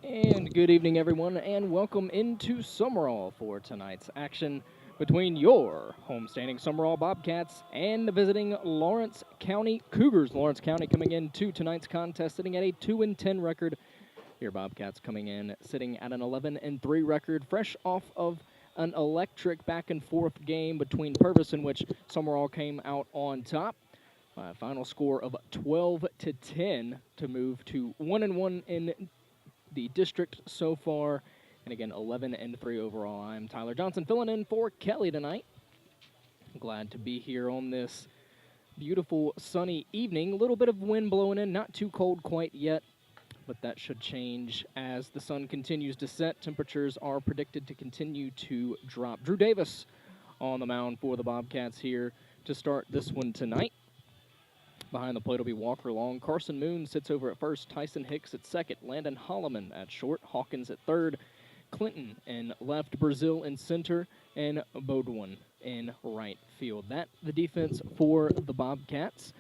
And good evening, everyone, and welcome into Sumrall for tonight's action between your homestanding Sumrall Bobcats and the visiting Lawrence County Cougars. Lawrence County coming into tonight's contest sitting at a 2-10 record. Your Bobcats coming in sitting at an 11-3 record, fresh off of an electric back and forth game between Purvis, in which Sumrall came out on top by a final score of 12-10 to move to 1-1 in the district so far. And again, 11-3 overall. I'm Tyler Johnson filling in for Kelly tonight. Glad to be here on this beautiful sunny evening. A little bit of wind blowing in, not too cold quite yet, but that should change as the sun continues to set. Temperatures are predicted to continue to drop. Drew Davis on the mound for the Bobcats here to start this one tonight. Behind the plate will be Walker Long. Carson Moon sits over at first. Tyson Hicks at second. Landon Holloman at short. Hawkins at third. Clinton in left. Brazil in center. And Bodwin in right field. That the defense for the Bobcats.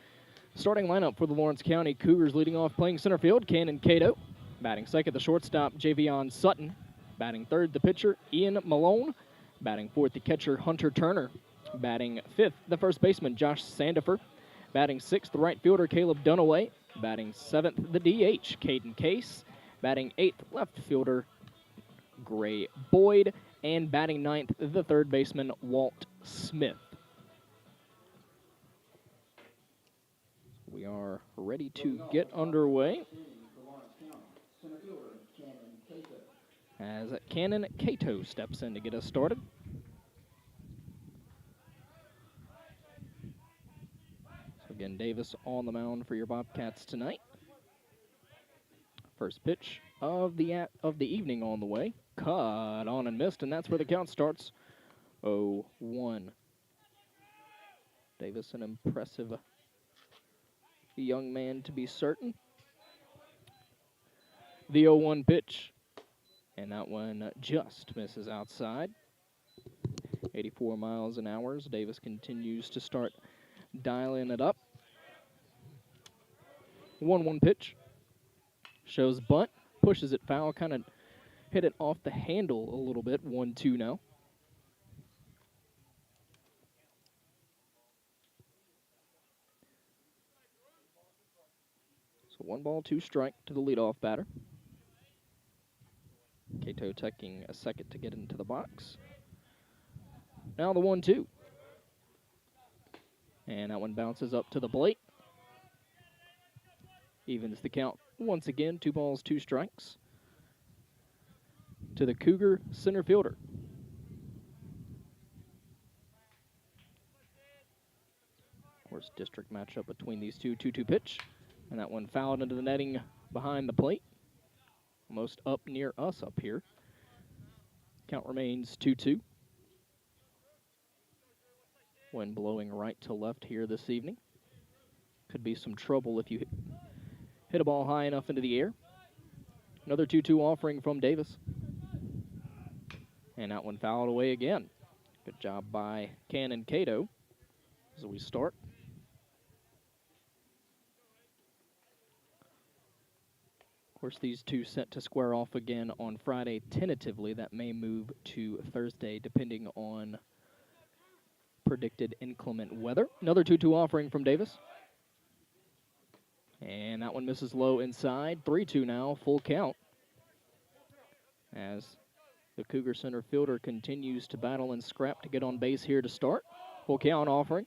Starting lineup for the Lawrence County Cougars, leading off playing center field, Cannon Cato. Batting second, the shortstop, Javion Sutton. Batting third, the pitcher, Ian Malone. Batting fourth, the catcher, Hunter Turner. Batting fifth, the first baseman, Josh Sandifer. Batting sixth, the right fielder, Caleb Dunaway. Batting seventh, the DH, Caden Case. Batting eighth, left fielder, Gray Boyd. And batting ninth, the third baseman, Walt Smith. We are ready to get underway as Cannon Cato steps in to get us started. So again, Davis on the mound for your Bobcats tonight. First pitch of the evening on the way. Cut on and missed, and that's where the count starts. 0-1. Davis, an impressive young man to be certain. The 0-1 pitch, and that one just misses outside. 84 miles an hour. Davis continues to start dialing it up. 1-1 pitch. Shows bunt, pushes it foul, kind of hit it off the handle a little bit. 1-2 now. So 1 ball, 2 strike to the leadoff batter. Cato taking a second to get into the box. Now the 1-2. And that one bounces up to the plate. Evens the count once again. 2 balls, 2 strikes. To the Cougar center fielder. Of course, district matchup between these two. 2-2 pitch. And that one fouled into the netting behind the plate. Almost up near us up here. Count remains 2-2. Wind blowing right to left here this evening. Could be some trouble if you hit a ball high enough into the air. Another 2-2 offering from Davis. And that one fouled away again. Good job by Cannon Cato as we start. Of course, these two set to square off again on Friday tentatively. That may move to Thursday depending on predicted inclement weather. Another 2-2 offering from Davis. And that one misses low inside. 3-2 now, full count. As the Cougar center fielder continues to battle and scrap to get on base here to start. Full count offering.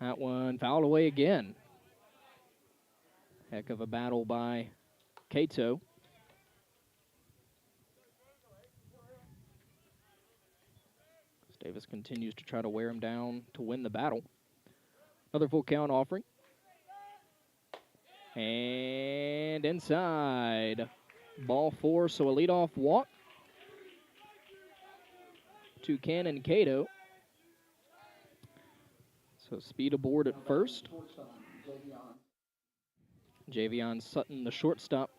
That one fouled away again. Heck of a battle by Cato. Davis continues to try to wear him down to win the battle. Another full count offering. And inside. Ball 4, so a leadoff walk to Cannon Cato. So speed aboard at first. Javion Sutton, the shortstop,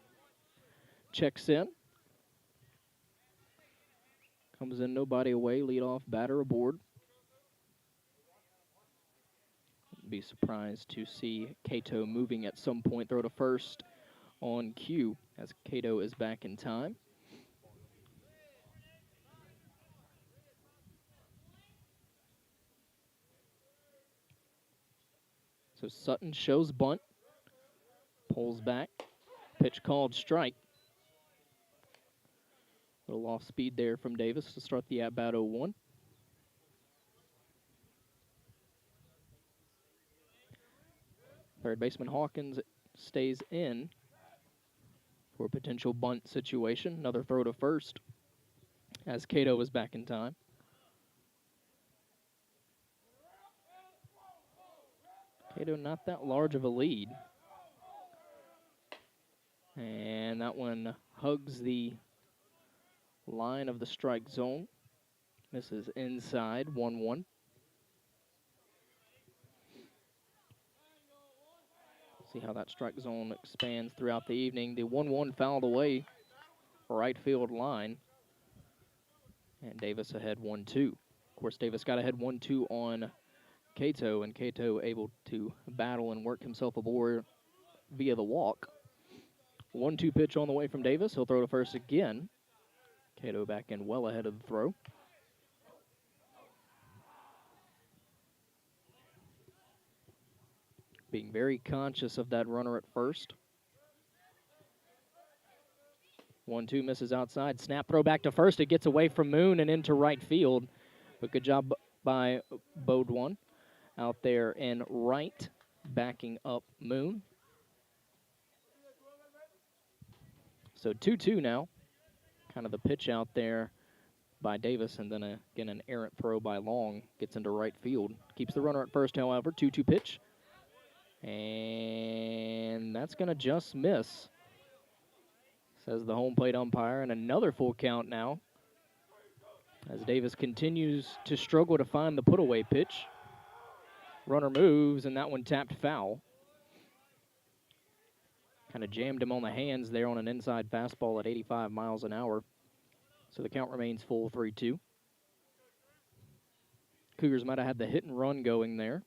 checks in. Comes in, nobody away, leadoff batter aboard. Be surprised to see Cato moving at some point. Throw to first on cue as Cato is back in time. So Sutton shows bunt, pulls back, pitch called strike. Little off speed there from Davis to start the at-bat 0-1. Third baseman Hawkins stays in for a potential bunt situation. Another throw to first as Cato is back in time. Cato not that large of a lead. And that one hugs the line of the strike zone. This is inside, 1-1. See how that strike zone expands throughout the evening. The 1-1 fouled away, right field line. And Davis ahead 1-2. Of course, Davis got ahead 1-2 on Cato, and Cato able to battle and work himself aboard via the walk. 1-2 pitch on the way from Davis. He'll throw to first again. Cato back in well ahead of the throw. Being very conscious of that runner at first. 1-2 misses outside. Snap throw back to first. It gets away from Moon and into right field. But good job by Bodewon out there in right, backing up Moon. So 2-2 now. Kind of the pitch out there by Davis, and then again an errant throw by Long. Gets into right field. Keeps the runner at first, however. 2-2 pitch. And that's going to just miss, says the home plate umpire. And another full count now as Davis continues to struggle to find the put-away pitch. Runner moves, and that one tapped foul. Kind of jammed him on the hands there on an inside fastball at 85 miles an hour. So the count remains full, 3-2. Cougars might have had the hit and run going there.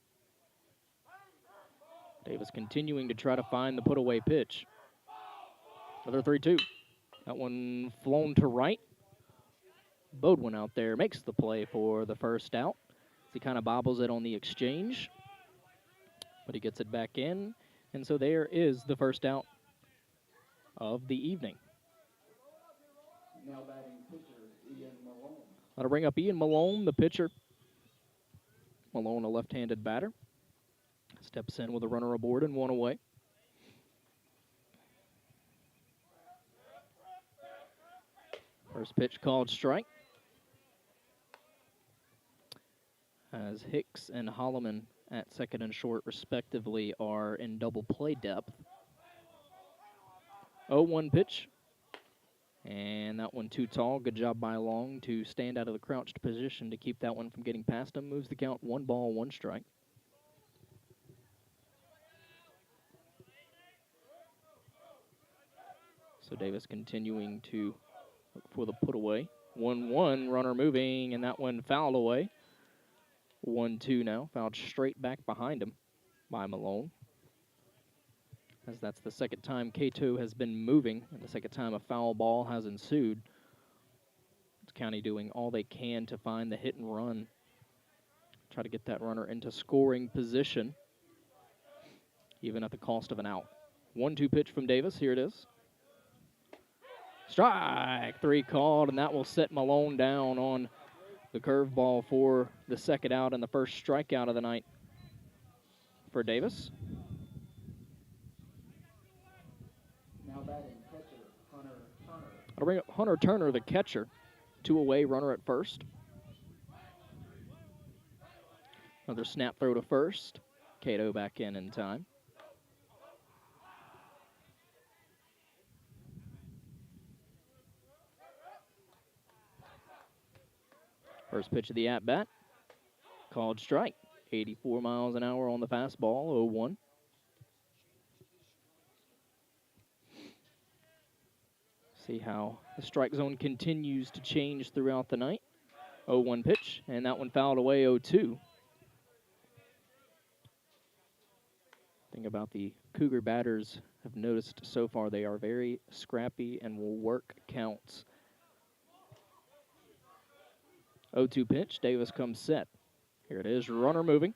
Davis continuing to try to find the put-away pitch. Another 3-2. That one flown to right. Bodewin out there makes the play for the first out. He kind of bobbles it on the exchange, but he gets it back in. And so there is the first out of the evening. Now batting pitcher, Ian Malone. That'll bring up Ian Malone, the pitcher. Malone, a left-handed batter. Steps in with a runner aboard and one away. First pitch called strike. As Hicks and Holloman at second and short, respectively, are in double play depth. 0-1 pitch. And that one too tall. Good job by Long to stand out of the crouched position to keep that one from getting past him. Moves the count 1-1 strike. So Davis continuing to look for the put away. 1-1, runner moving, and that one fouled away. 1-2 now, fouled straight back behind him by Malone. As that's the second time Cato has been moving, and the second time a foul ball has ensued. It's County doing all they can to find the hit and run. Try to get that runner into scoring position, even at the cost of an out. 1-2 pitch from Davis, here it is. Strike three called, and that will set Malone down on the curveball for the second out and the first strikeout of the night for Davis. Now batting catcher, Hunter Turner. I'll bring up Hunter Turner, the catcher. 2 away, runner at first. Another snap throw to first. Cato back in time. First pitch of the at-bat, called strike. 84 miles an hour on the fastball, 0-1. See how the strike zone continues to change throughout the night. 0-1 pitch, and that one fouled away, 0-2. Think about the Cougar batters have noticed so far they are very scrappy and will work counts. 0-2 pitch. Davis comes set. Here it is. Runner moving.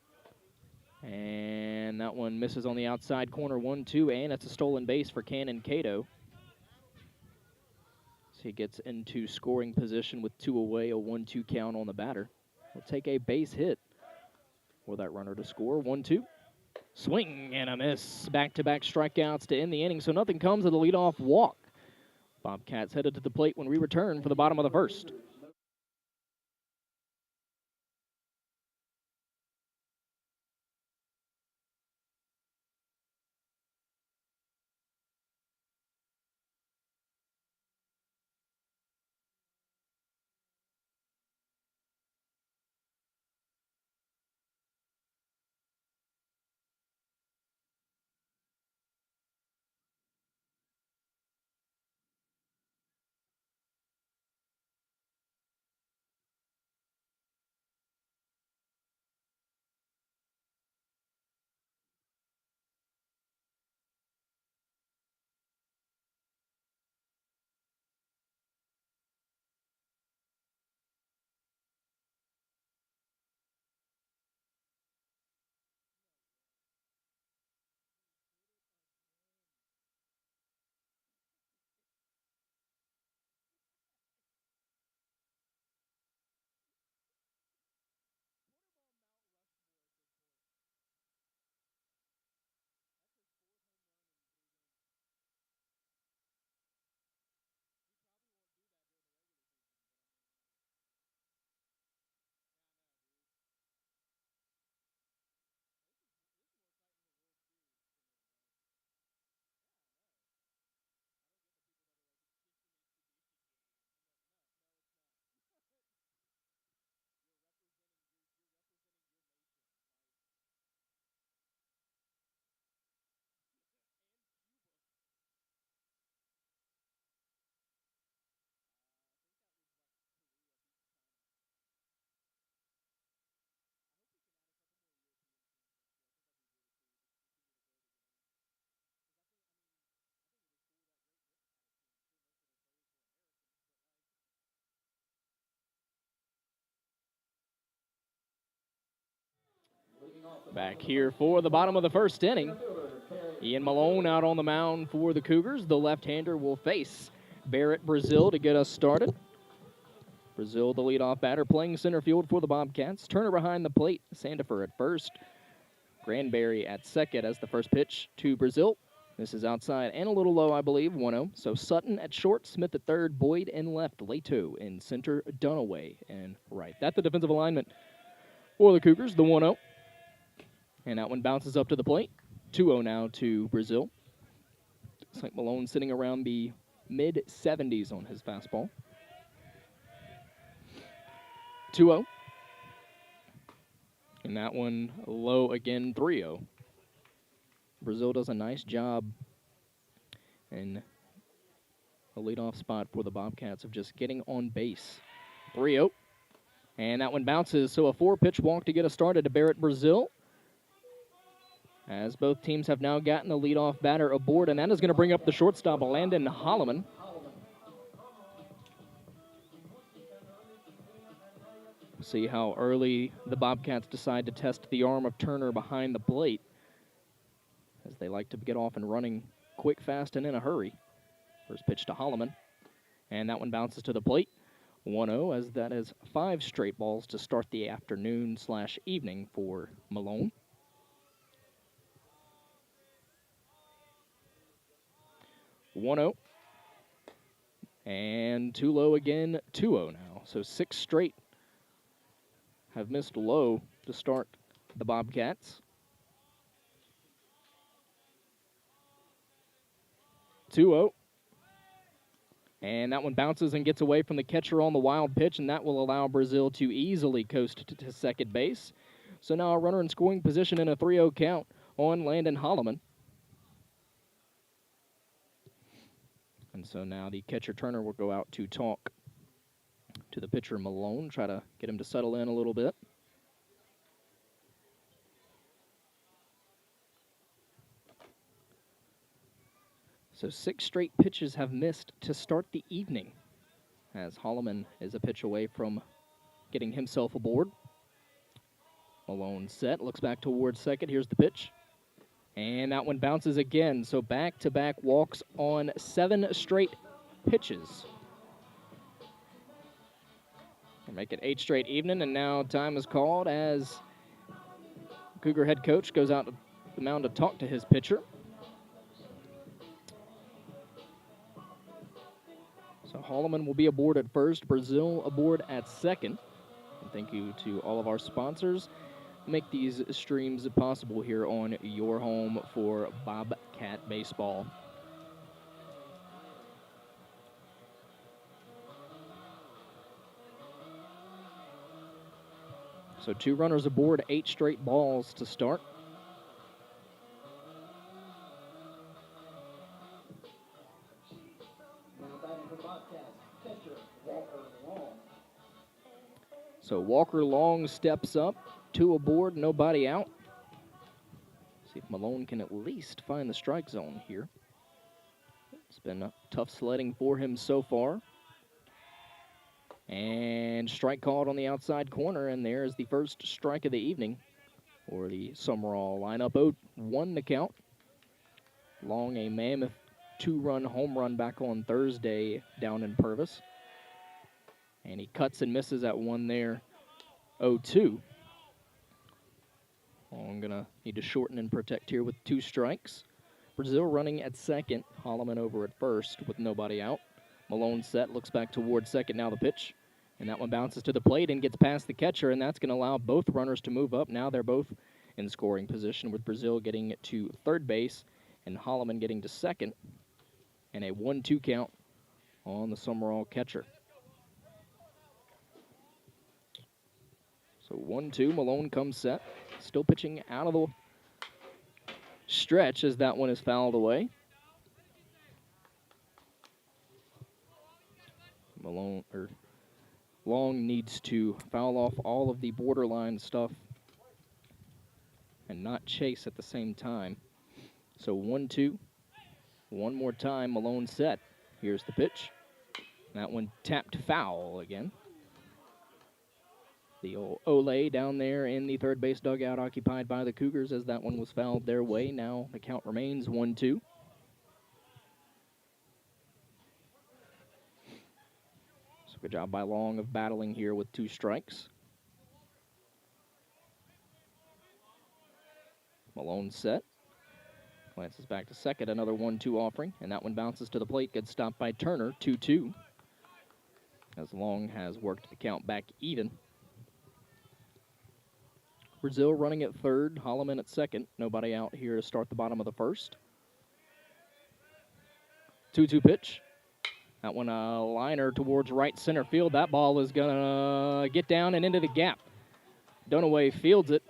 And that one misses on the outside corner. 1-2. And it's a stolen base for Cannon Cato. So he gets into scoring position with 2 away. A 1-2 count on the batter. Will take a base hit for that runner to score. 1-2. Swing and a miss. Back-to-back strikeouts to end the inning. So nothing comes of the leadoff walk. Bobcats headed to the plate when we return for the bottom of the first. Back here for the bottom of the first inning. Ian Malone out on the mound for the Cougars. The left-hander will face Barrett Brazil to get us started. Brazil, the leadoff batter, playing center field for the Bobcats. Turner behind the plate. Sandifer at first. Granberry at second as the first pitch to Brazil. This is outside and a little low, I believe, 1-0. So Sutton at short, Smith at third, Boyd in left, Leto in center, Dunaway in right. That's the defensive alignment for the Cougars, the 1-0. And that one bounces up to the plate. 2-0 now to Brazil. Looks like Malone sitting around the mid-70s on his fastball. 2-0. And that one low again, 3-0. Brazil does a nice job in a leadoff spot for the Bobcats of just getting on base. 3-0. And that one bounces, so a 4-pitch walk to get us started to Barrett Brazil. As both teams have now gotten the leadoff batter aboard, and that is going to bring up the shortstop, Landon Holloman. See how early the Bobcats decide to test the arm of Turner behind the plate, as they like to get off and running quick, fast, and in a hurry. First pitch to Holloman, and that one bounces to the plate. 1-0, as that is 5 straight balls to start the afternoon/evening for Malone. 1-0. And too low again, 2-0 now. So 6 straight have missed low to start the Bobcats. 2-0. And that one bounces and gets away from the catcher on the wild pitch, and that will allow Brazil to easily coast to second base. So now a runner in scoring position in a 3-0 count on Landon Holloman. And so now the catcher Turner will go out to talk to the pitcher Malone, try to get him to settle in a little bit. So 6 straight pitches have missed to start the evening, as Holloman is a pitch away from getting himself aboard. Malone set, looks back towards second. Here's the pitch. And that one bounces again. So back-to-back walks on 7 straight pitches. We'll make it 8 straight evening, and now time is called as Cougar head coach goes out to the mound to talk to his pitcher. So Holloman will be aboard at first, Brazil aboard at second. And thank you to all of our sponsors who make these streams possible here on your home for Bobcat Baseball. So 2 runners aboard, 8 straight balls to start. So Walker Long steps up, 2 aboard, nobody out. See if Malone can at least find the strike zone here. It's been a tough sledding for him so far. And strike called on the outside corner, and there's the first strike of the evening for the Sumrall lineup. 0-1 to count. Long, a mammoth 2-run home run back on Thursday down in Purvis. And he cuts and misses at 1 there, 0-2. Long gonna need to shorten and protect here with 2 strikes. Brazil running at second, Holloman over at first with nobody out. Malone set, looks back towards second, now the pitch. And that one bounces to the plate and gets past the catcher, and that's going to allow both runners to move up. Now they're both in scoring position, with Brazil getting to third base and Holloman getting to second. And a 1-2 count on the Sumrall catcher. So 1-2, Malone comes set. Still pitching out of the stretch as that one is fouled away. Long needs to foul off all of the borderline stuff and not chase at the same time. So 1-2. One more time, Malone set. Here's the pitch. That one tapped foul again. The old Ole down there in the third base dugout occupied by the Cougars as that one was fouled their way. Now the count remains 1-2. Good job by Long of battling here with 2 strikes. Malone set. Glances back to second, another 1-2 offering, and that one bounces to the plate. Good stop by Turner, 2-2. As Long has worked the count back even. Brazil running at third, Holloman at second. Nobody out here to start the bottom of the first. 2-2 pitch. That one a liner towards right center field. That ball is going to get down and into the gap. Dunaway fields it,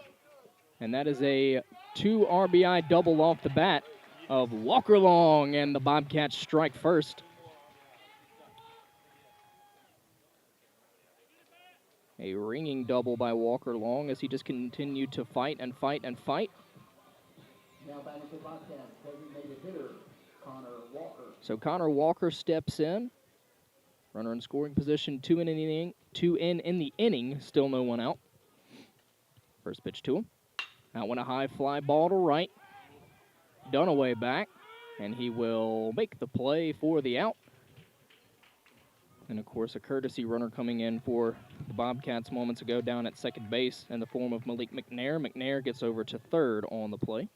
and that is a 2 RBI double off the bat of Walker Long, and the Bobcats strike first. A ringing double by Walker Long as he just continued to fight and fight and fight. Now back to Bobcats, designated hitter, Connor Walker. So Connor Walker steps in. Runner in scoring position, 2 in the inning, still no one out. First pitch to him. That one a high fly ball to right. Dunaway back, and he will make the play for the out. And, of course, a courtesy runner coming in for the Bobcats moments ago down at second base in the form of Malik McNair. McNair gets over to third on the play.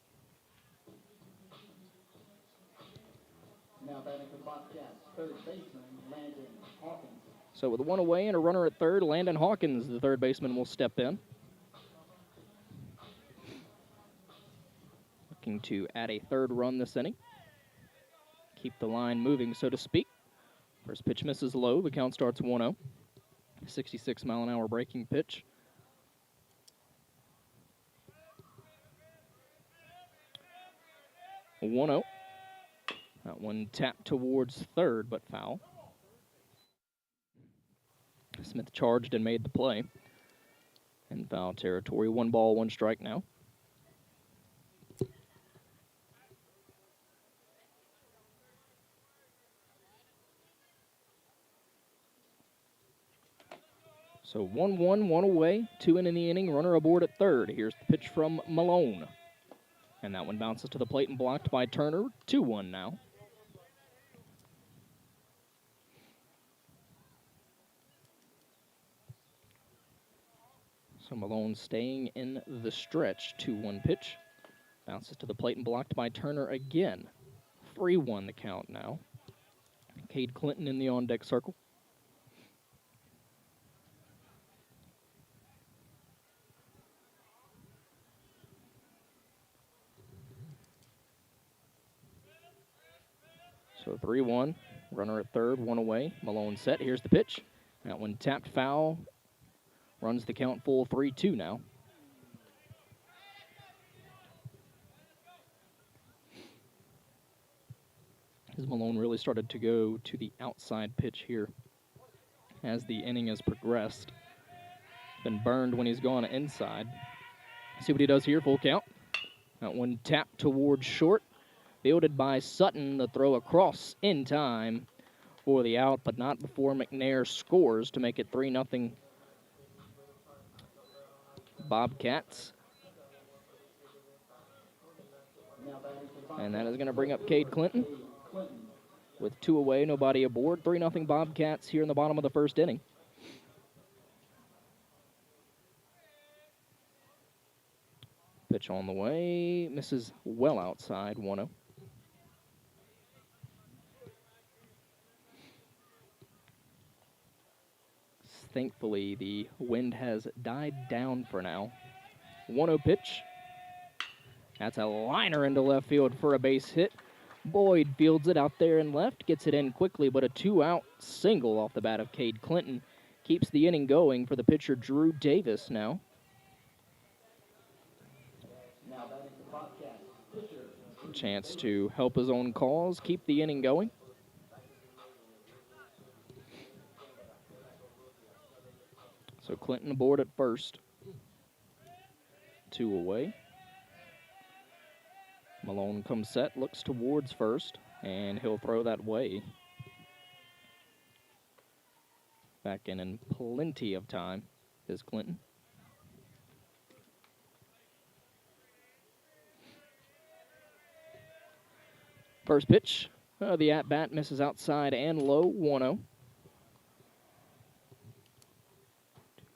Now batting for the Bobcats, third baseman, Landon Hawkins. So with 1 away and a runner at third, Landon Hawkins, the third baseman, will step in. Looking to add a third run this inning. Keep the line moving, so to speak. First pitch misses low. The count starts 1-0. 66-mile-an-hour breaking pitch. A 1-0. That one tapped towards third, but foul. Smith charged and made the play. In foul territory. 1 ball, 1 strike now. So 1-1, one away, 2 in the inning, runner aboard at third. Here's the pitch from Malone. And that one bounces to the plate and blocked by Turner. 2-1 now. So Malone staying in the stretch. 2-1 pitch. Bounces to the plate and blocked by Turner again. 3-1 the count now. Cade Clinton in the on-deck circle. So 3-1, runner at third, 1 away. Malone set, here's the pitch. That one tapped foul, runs the count full 3-2 now. As Malone really started to go to the outside pitch here as the inning has progressed. Been burned when he's gone inside. See what he does here, full count. That one tapped towards short. Fielded by Sutton, the throw across in time for the out, but not before McNair scores to make it 3-0 Bobcats. And that is going to bring up Cade Clinton. With 2 away, nobody aboard. 3-0 Bobcats here in the bottom of the first inning. Pitch on the way, misses well outside, 1-0. Thankfully, the wind has died down for now. 1-0 pitch. That's a liner into left field for a base hit. Boyd fields it out there in left, gets it in quickly, but a 2-out single off the bat of Cade Clinton keeps the inning going for the pitcher Drew Davis now. Chance to help his own cause, keep the inning going. So Clinton aboard at first. 2 away. Malone comes set, looks towards first, and he'll throw that way. Back in plenty of time is Clinton. First pitch, the at-bat misses outside and low, 1-0.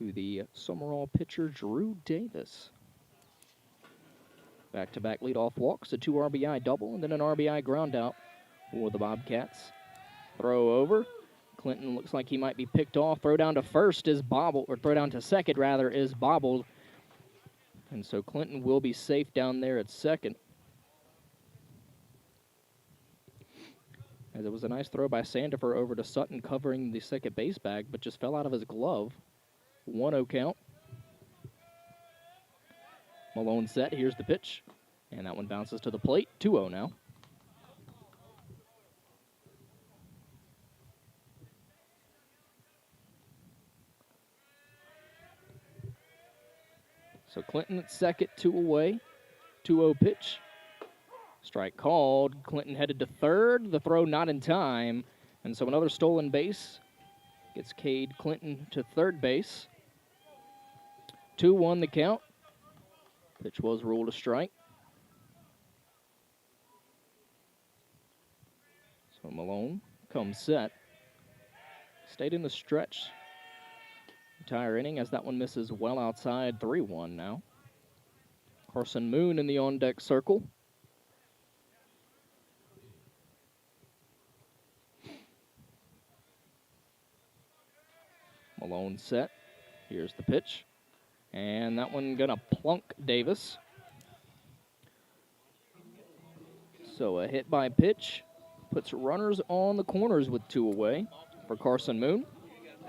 To the Sumrall pitcher, Drew Davis. Back-to-back leadoff walks, a 2 RBI double, and then an RBI ground out for the Bobcats. Throw over. Clinton looks like he might be picked off. Throw down to first is bobbled, or throw down to second, rather, is bobbled. And so Clinton will be safe down there at second. As it was a nice throw by Sandifer over to Sutton covering the second base bag, but just fell out of his glove. 1-0 count. Malone set, here's the pitch. And that one bounces to the plate, 2-0 now. So Clinton at second, 2 away, 2-0 pitch. Strike called, Clinton headed to third, the throw not in time. And so another stolen base gets Cade Clinton to third base. 2-1 the count. Pitch was ruled a strike. So Malone comes set. Stayed in the stretch entire inning as that one misses well outside. 3-1 now. Carson Moon in the on-deck circle. Malone set. Here's the pitch. And that one gonna plunk Davis. So a hit by pitch puts runners on the corners with 2 away for Carson Moon,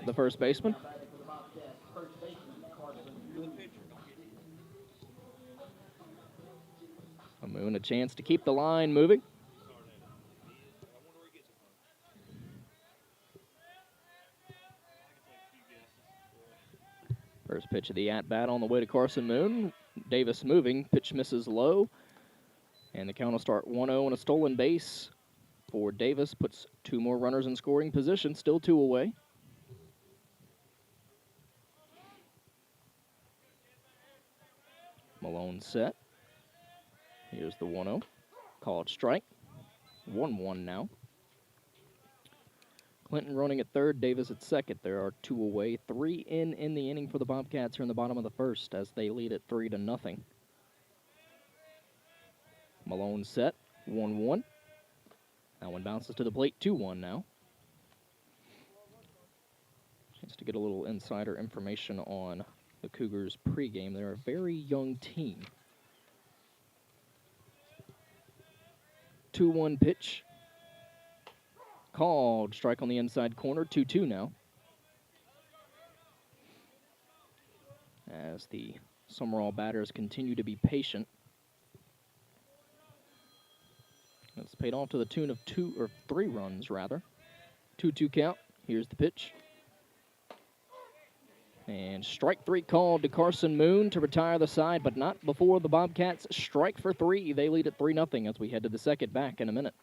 the first baseman. Moon a chance to keep the line moving. First pitch of the at-bat on the way to Carson Moon. Davis moving, pitch misses low. And the count will start 1-0 and a stolen base for Davis. Puts 2 more runners in scoring position, still 2 away. Malone set. Here's the 1-0. Called strike. 1-1 now. Clinton running at third, Davis at second. There are 2 away, 3 in the inning for the Bobcats here in the bottom of the first as they lead at 3-0. Malone set, 1-1. That one bounces to the plate, 2-1 now. Chance to get a little insider information on the Cougars pregame. They're a very young team. 2-1 pitch. Called strike on the inside corner, 2-2 now. As the Sumrall batters continue to be patient. It's paid off to the tune of 3 runs, rather. 2-2 count. Here's the pitch. And strike 3 called to Carson Moon to retire the side, but not before the Bobcats strike for 3. They lead at 3-0 as we head to the second back in a minute.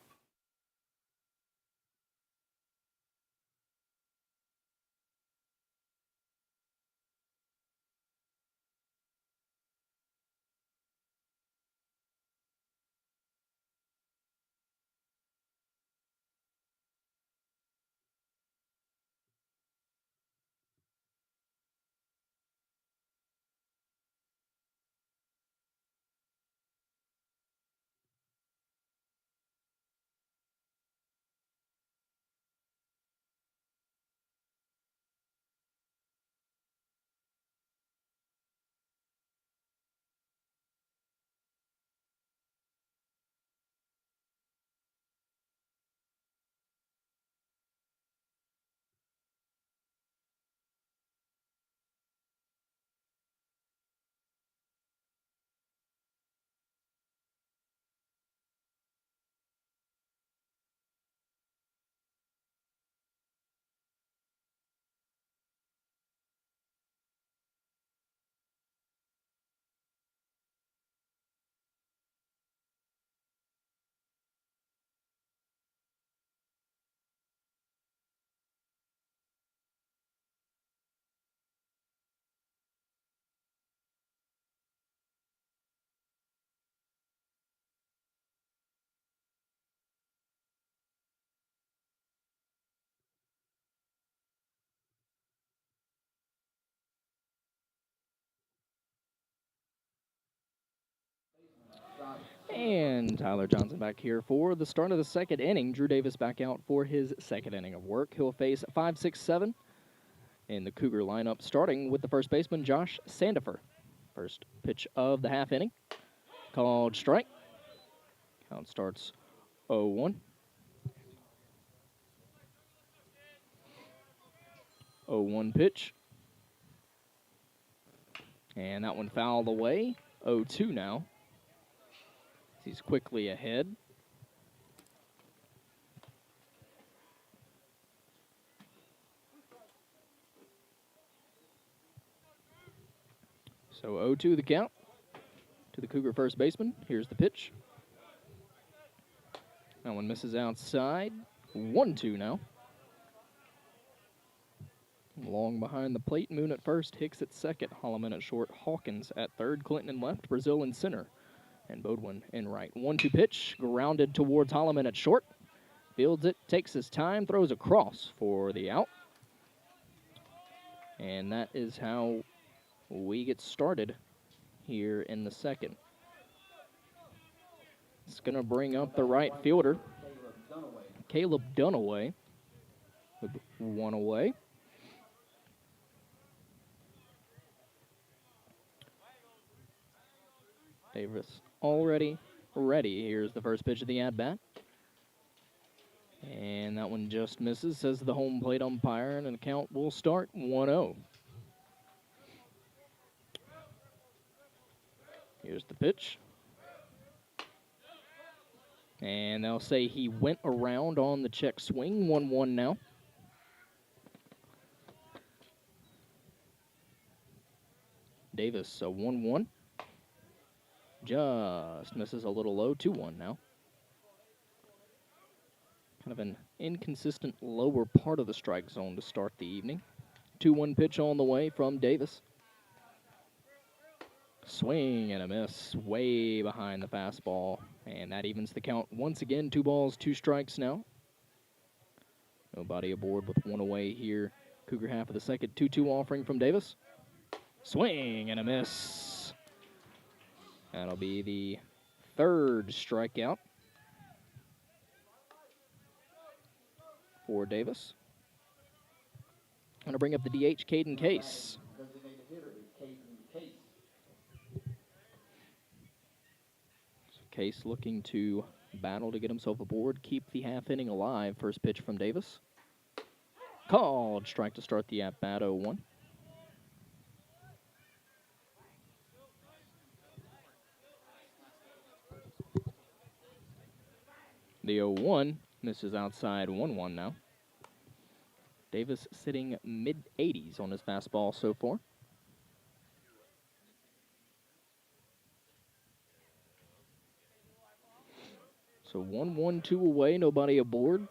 And Tyler Johnson back here for the start of the second inning. Drew Davis back out for his second inning of work. He'll face 5, 6, 7 in the Cougar lineup, starting with the first baseman, Josh Sandifer. First pitch of the half inning. Called strike. Count starts 0-1. 0-1 pitch. And that one fouled away. 0-2 now. He's quickly ahead. So 0-2 the count to the Cougar first baseman. Here's the pitch. That one misses outside. 1-2 now. Long behind the plate, Moon at first, Hicks at second, Holloman at short, Hawkins at third, Clinton in left, Brazil in center, and Bodwin in right. 1-2 pitch, grounded towards Holloman at short. Fields it, takes his time, throws across for the out. And that is how we get started here in the second. It's going to bring up the right fielder, Caleb Dunaway, with 1 away. Davis already ready. Here's the first pitch of the at-bat. And that one just misses, says the home plate umpire, and the count will start 1-0. Here's the pitch. And they'll say he went around on the check swing. 1-1 now. Davis, a 1-1. Just misses a little low. 2-1 now. Kind of an inconsistent lower part of the strike zone to start the evening. 2-1 pitch on the way from Davis. Swing and a miss, way behind the fastball. And that evens the count once again. 2 balls, 2 strikes now. Nobody aboard with 1 away here. Cougar half of the second, 2-2 offering from Davis. Swing and a miss. That'll be the 3rd strikeout for Davis. Going to bring up the DH, Caden Case. Designated hitter is Caden Case. Case looking to battle to get himself aboard, keep the half inning alive. First pitch from Davis. Called strike to start the at-bat, 0-1. The 0-1 misses outside, 1-1 now. Davis sitting mid-80s on his fastball so far. So 1-1, 2 away, nobody aboard.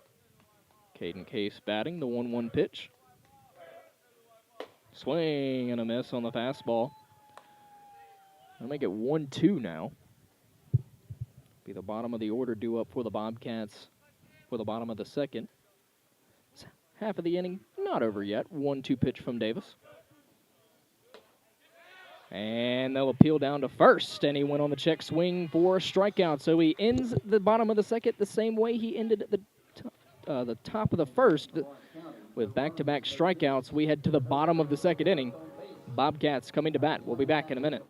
Caden Case batting, the 1-1 pitch. Swing and a miss on the fastball. I'll make it 1-2 now. Be the bottom of the order due up for the Bobcats for the bottom of the second. It's half of the inning, not over yet. 1-2 pitch from Davis. And they'll appeal down to first, and he went on the check swing for a strikeout. So he ends the bottom of the second the same way he ended at the top of the first with back-to-back strikeouts. We head to the bottom of the second inning. Bobcats coming to bat. We'll be back in a minute.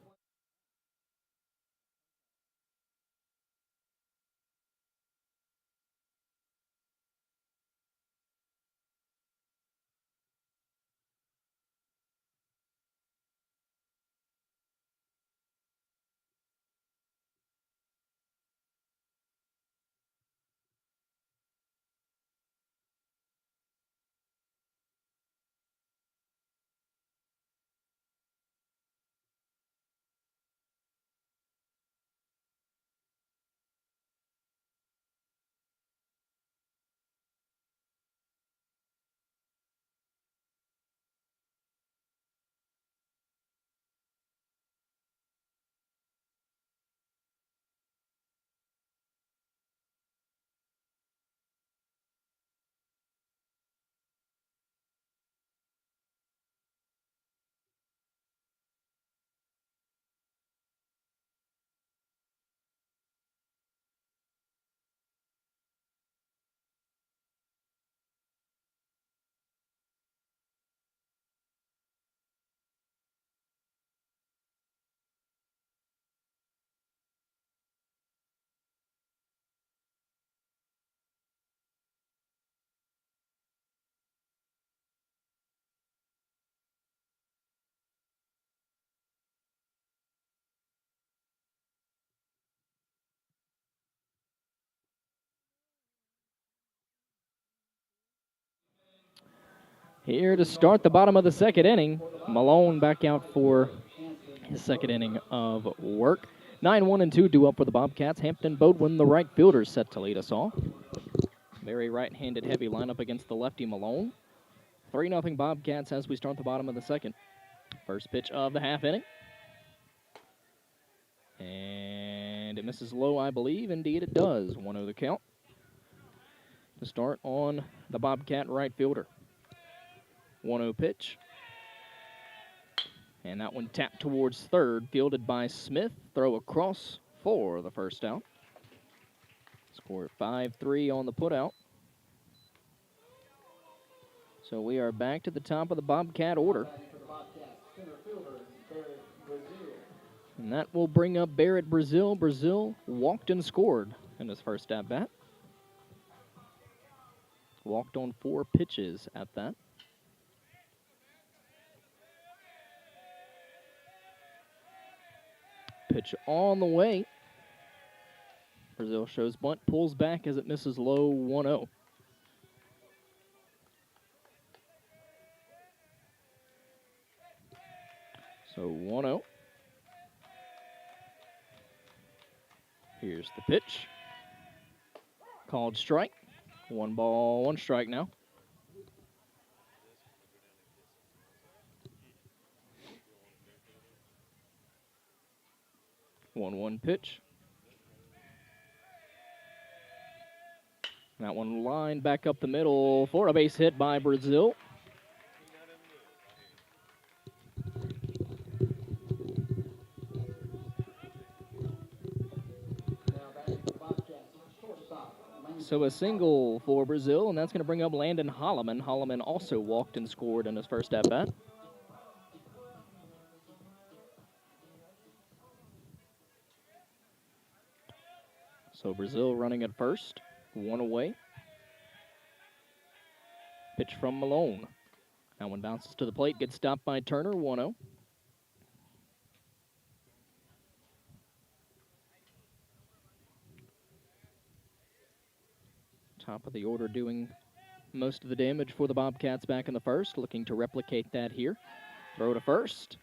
Here to start the bottom of the second inning, Malone back out for his second inning of work. 9-1-2 due up for the Bobcats. Hampton Bodwin, the right fielder, set to lead us off. Very right-handed heavy lineup against the lefty Malone. 3-0 Bobcats as we start the bottom of the second. First pitch of the half inning. And it misses low, I believe. Indeed, it does. 1-0 the count to start on the Bobcat right fielder. 1-0 pitch. And that one tapped towards third, fielded by Smith. Throw across for the first out. Score 5-3 on the putout. So we are back to the top of the Bobcat order. And that will bring up Barrett Brazil. Brazil walked and scored in his first at-bat. Walked on 4 pitches at that. Pitch on the way. Brazil shows bunt, pulls back as it misses low, 1-0. So 1-0. Here's the pitch. Called strike. 1 ball, 1 strike now. 1-1 pitch. That one lined back up the middle for a base hit by Brazil. So a single for Brazil, and that's going to bring up Landon Holloman. Holloman also walked and scored in his first at-bat. So Brazil running at first, 1 away. Pitch from Malone. That one bounces to the plate, gets stopped by Turner, 1-0. Top of the order doing most of the damage for the Bobcats back in the first, looking to replicate that here. Throw to first,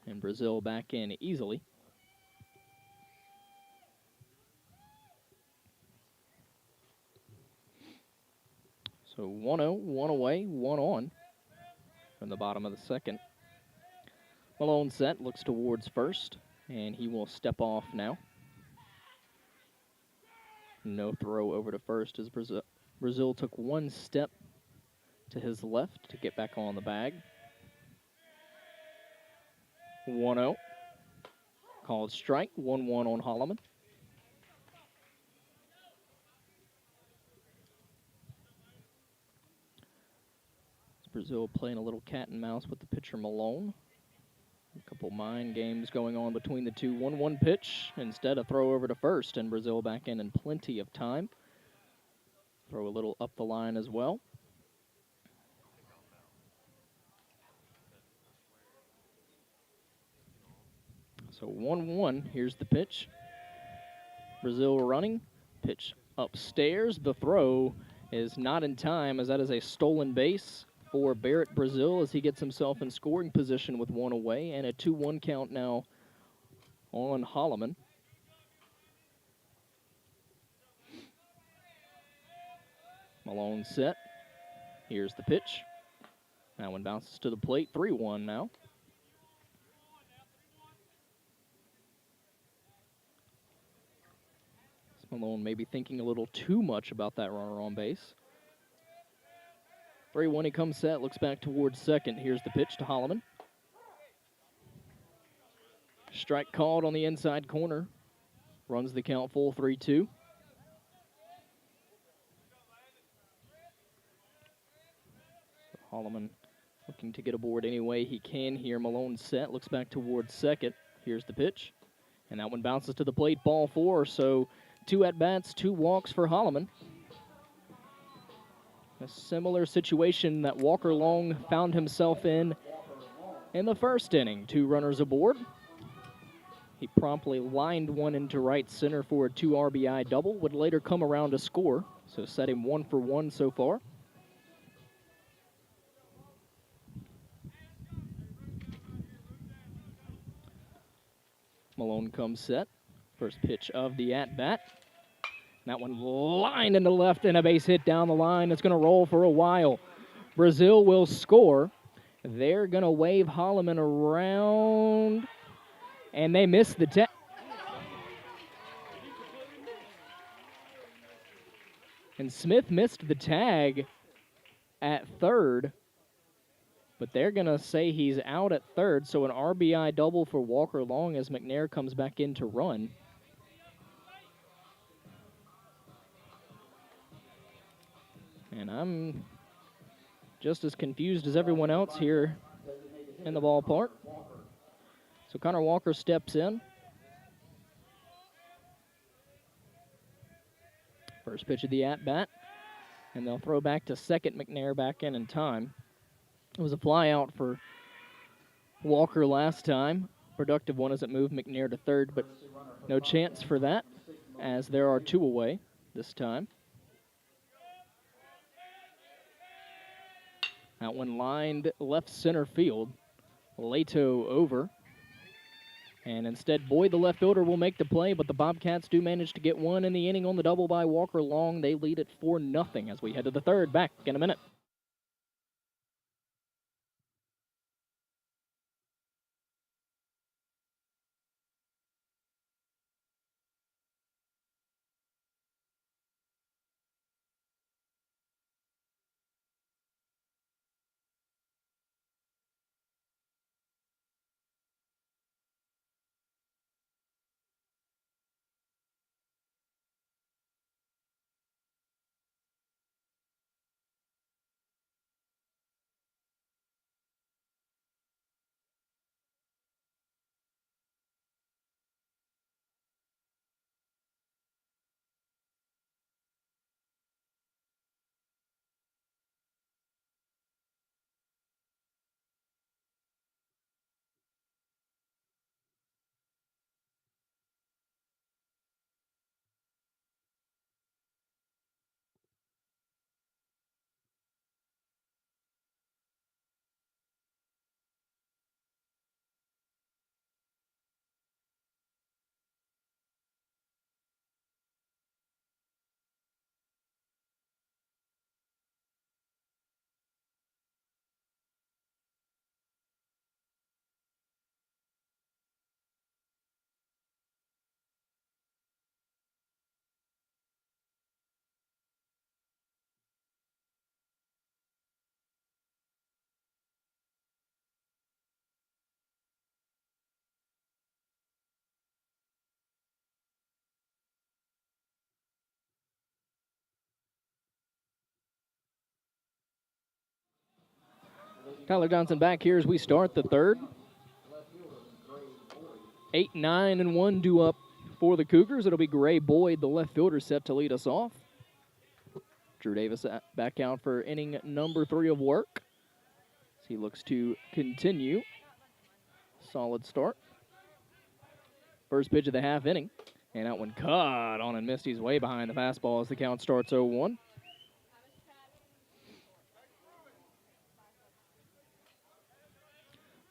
and Brazil back in easily. So 1-0, 1 away, 1 on from the bottom of the second. Malone set, looks towards first, and he will step off now. No throw over to first as Brazil took 1 step to his left to get back on the bag. 1-0. Called strike, 1-1 on Holloman. Brazil playing a little cat and mouse with the pitcher Malone. A couple mind games going on between the two. 1-1 pitch, instead a throw over to first, and Brazil back in plenty of time. Throw a little up the line as well. So 1-1, here's the pitch. Brazil running, pitch upstairs. The throw is not in time as that is a stolen base for Barrett Brazil as he gets himself in scoring position with 1 away, and a 2-1 count now on Holloman. Malone set. Here's the pitch. That one bounces to the plate, 3-1 now. Malone maybe thinking a little too much about that runner on base. 3-1, he comes set, looks back towards second. Here's the pitch to Holloman. Strike called on the inside corner. Runs the count full, 3-2. So Holloman looking to get aboard any way he can here. Malone set, looks back towards second. Here's the pitch. And that one bounces to the plate, ball 4. So 2 at-bats, 2 walks for Holloman. A similar situation that Walker Long found himself in the first inning. 2 runners aboard. He promptly lined one into right center for a 2 RBI double, would later come around to score, so set him 1 for 1 so far. Malone comes set. First pitch of the at-bat. That one lined into left and a base hit down the line. It's going to roll for a while. Brazil will score. They're going to wave Holloman around, and they miss the tag. And Smith missed the tag at third, but they're going to say he's out at third, so an RBI double for Walker Long as McNair comes back in to run. And I'm just as confused as everyone else here in the ballpark. So Connor Walker steps in. First pitch of the at-bat. And they'll throw back to second. McNair back in time. It was a fly out for Walker last time. Productive one as it moved McNair to third, but no chance for that as there are 2 away this time. That one lined left center field. Leto over. And instead, Boyd, the left fielder, will make the play, but the Bobcats do manage to get 1 in the inning on the double by Walker Long. They lead it 4-0 as we head to the third. Back in a minute. Kyler Johnson back here as we start the third. 8, 9, and 1 due up for the Cougars. It'll be Gray Boyd, the left fielder, set to lead us off. Drew Davis back out for inning number 3 of work. He looks to continue. Solid start. First pitch of the half inning. And that one cut on and missed. He's way behind the fastball as the count starts 0-1.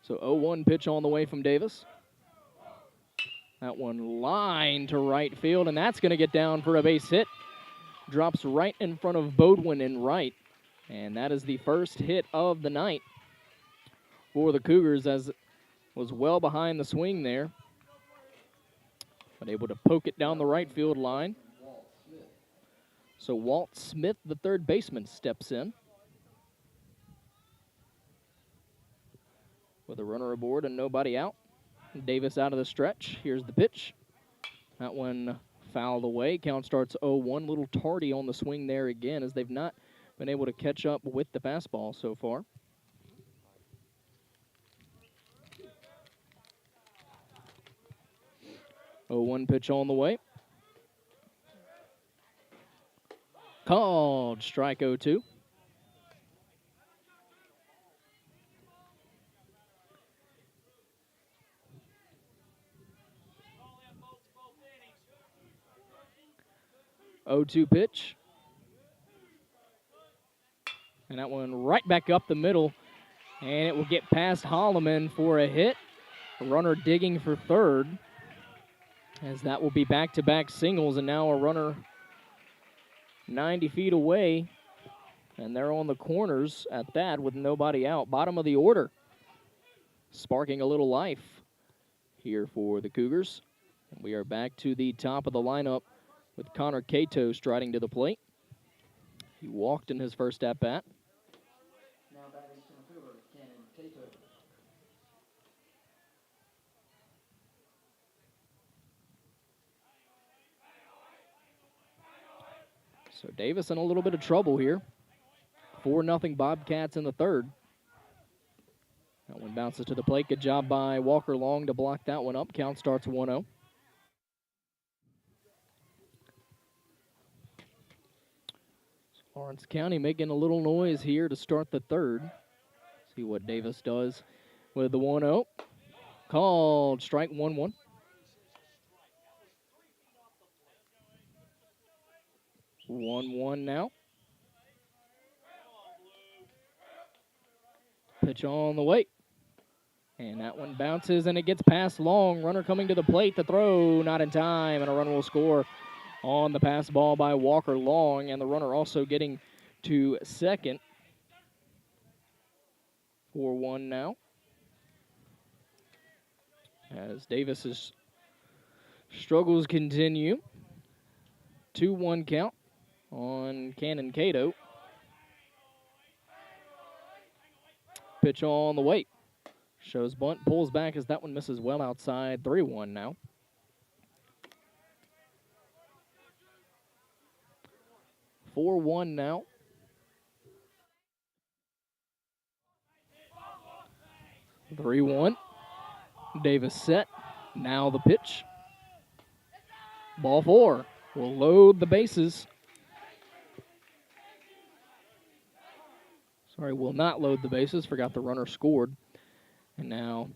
So 0-1 pitch on the way from Davis. That one line to right field, and that's going to get down for a base hit. Drops right in front of Bodwin in right. And that is the first hit of the night for the Cougars, as was well behind the swing there. But able to poke it down the right field line. So Walt Smith, the third baseman, steps in. With a runner aboard and nobody out. Davis out of the stretch. Here's the pitch. That one fouled away. Count starts 0-1. Little tardy on the swing there again, as they've not been able to catch up with the fastball so far. Oh, 1 pitch on the way. Called strike 0-2. Oh, 2 pitch. And that one right back up the middle. And it will get past Holloman for a hit. A runner digging for third, as that will be back-to-back singles, and now a runner 90 feet away. And they're on the corners at that with nobody out. Bottom of the order. Sparking a little life here for the Cougars. And we are back to the top of the lineup with Connor Cato striding to the plate. He walked in his first at-bat. Now batting center fielder, Cannon Cato. So Davis in a little bit of trouble here. 4-0 Bobcats in the third. That one bounces to the plate. Good job by Walker Long to block that one up. Count starts 1-0. Lawrence County making a little noise here to start the third. See what Davis does with the 1-0. Called strike 1-1. One now. Pitch on the way. And that one bounces and it gets past Long. Runner coming to the plate. The throw not in time, and a run will score on the pass ball by Walker Long, and the runner also getting to second. 4-1 now. As Davis's struggles continue. 2-1 count on Cannon Cato. Pitch on the way. Shows bunt, pulls back as that one misses well outside. 3-1 now. Now. 3-1. Davis set. Now the pitch. Ball 4. Will load the bases. Sorry, will not load the bases. Forgot the runner scored. And now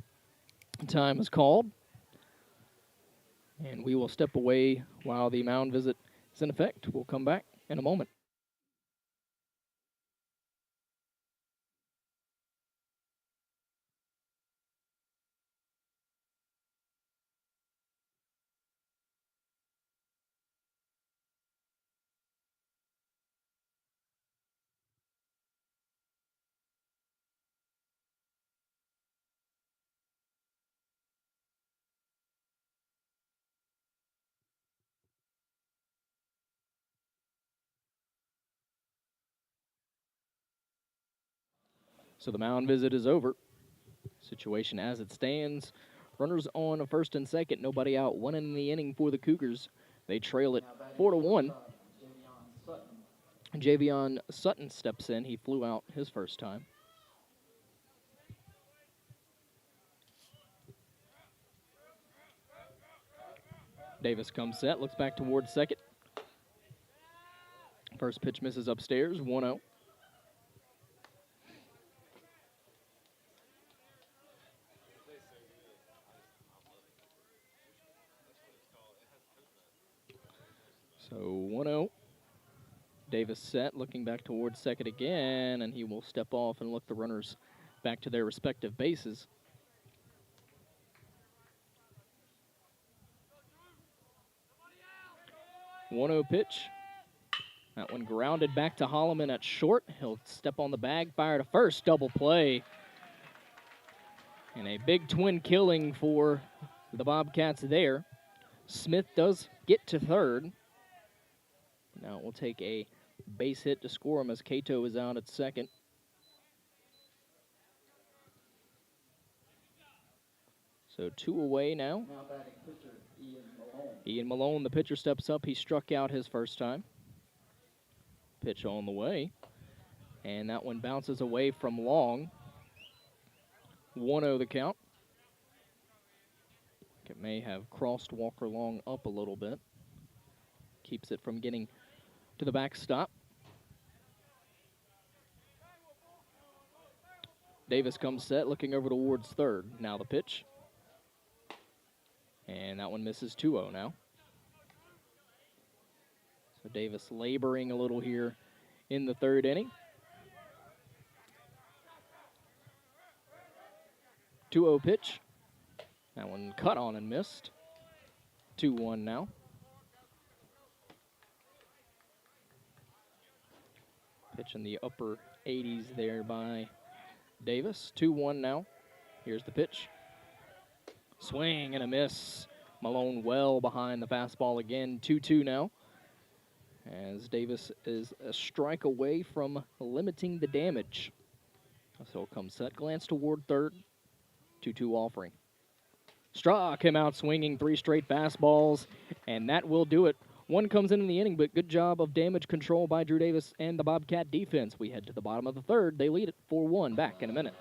time is called. And we will step away while the mound visit is in effect. We'll come back in a moment. So the mound visit is over. Situation as it stands. Runners on first and second. Nobody out. 1 in the inning for the Cougars. They trail it 4-1. Javion Sutton steps in. He flew out his first time. Davis comes set, looks back towards second. First pitch misses upstairs, 1-0. So 1-0. Davis set, looking back towards second again, and he will step off and look the runners back to their respective bases. 1-0 pitch. That one grounded back to Holloman at short. He'll step on the bag, fire to first, double play. And a big twin killing for the Bobcats there. Smith does get to third. Now we'll take a base hit to score him as Cato is out at second. So 2 away now. Now batting pitcher, Ian Malone. Ian Malone, the pitcher, steps up. He struck out his first time. Pitch on the way. And that one bounces away from Long. 1-0 the count. It may have crossed Walker Long up a little bit. Keeps it from getting to the backstop. Davis comes set, looking over towards third. Now the pitch. And that one misses 2-0 now. So Davis laboring a little here in the third inning. 2-0 pitch. That one cut on and missed. 2-1 now. Pitch in the upper 80s there by Davis. 2-1 now. Here's the pitch. Swing and a miss. Malone well behind the fastball again. 2-2 now. As Davis is a strike away from limiting the damage. So he'll come set. Glance toward third. 2-2 offering. Struck him out swinging 3 straight fastballs, and that will do it. One comes in the inning, but good job of damage control by Drew Davis and the Bobcat defense. We head to the bottom of the third. They lead it 4-1. Back in a minute.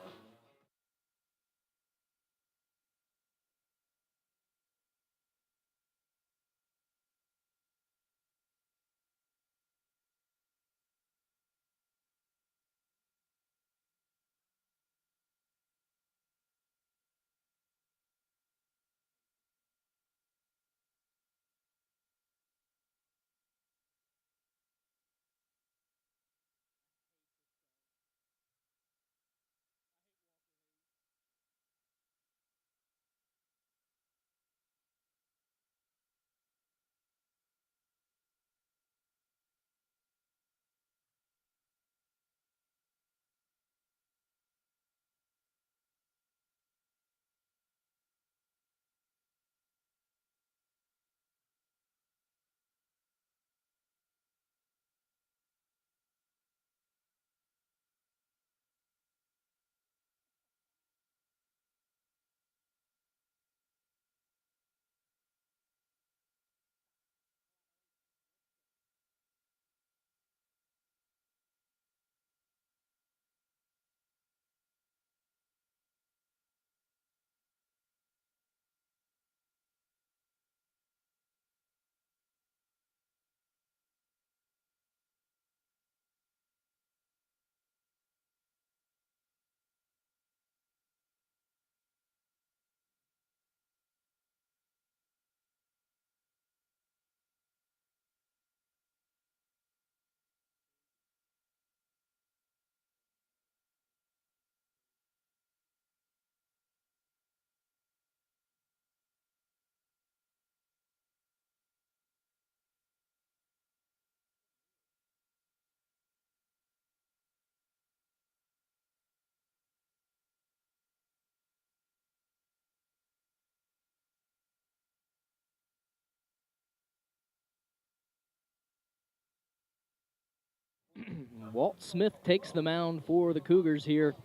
Walt Smith takes the mound for the Cougars here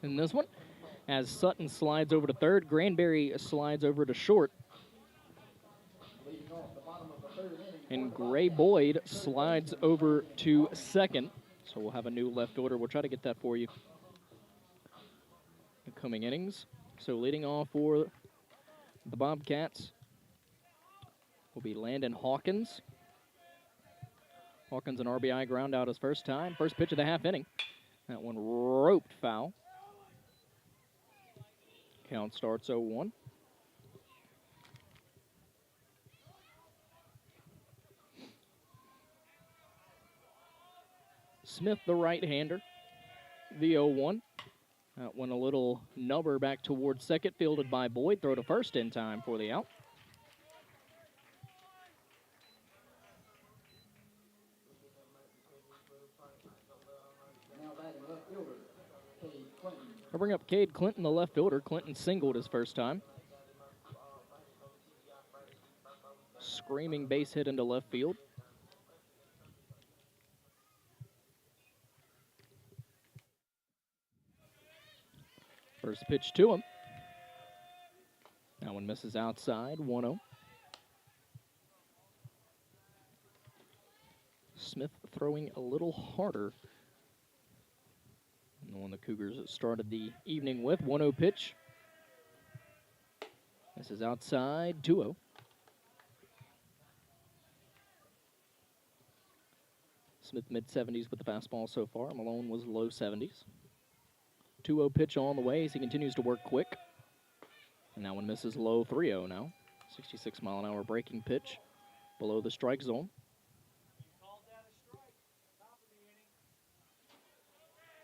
in this one. As Sutton slides over to third, Granberry slides over to short. And Gray Boyd slides over to second. So we'll have a new left order. We'll try to get that for you. Incoming innings. So leading off for the Bobcats, will be Landon Hawkins. Hawkins an RBI ground out his first time. First pitch of the half inning. That one roped foul. Count starts 0-1. Smith, the right-hander, the 0-1. That one a little nubber back towards second, fielded by Boyd. Throw to first in time for the out. Now batting left fielder, Cade Clinton. I bring up Cade Clinton, the left fielder. Clinton singled his first time. Screaming base hit into left field. First pitch to him. That one misses outside, 1-0. Smith throwing a little harder than the one the Cougars started the evening with. 1-0 pitch. This is outside, 2-0. Smith mid-70s with the fastball so far. Malone was low 70s. 2-0 pitch on the way as he continues to work quick. And that one misses low, 3-0 now. 66-mile-an-hour breaking pitch below the strike zone.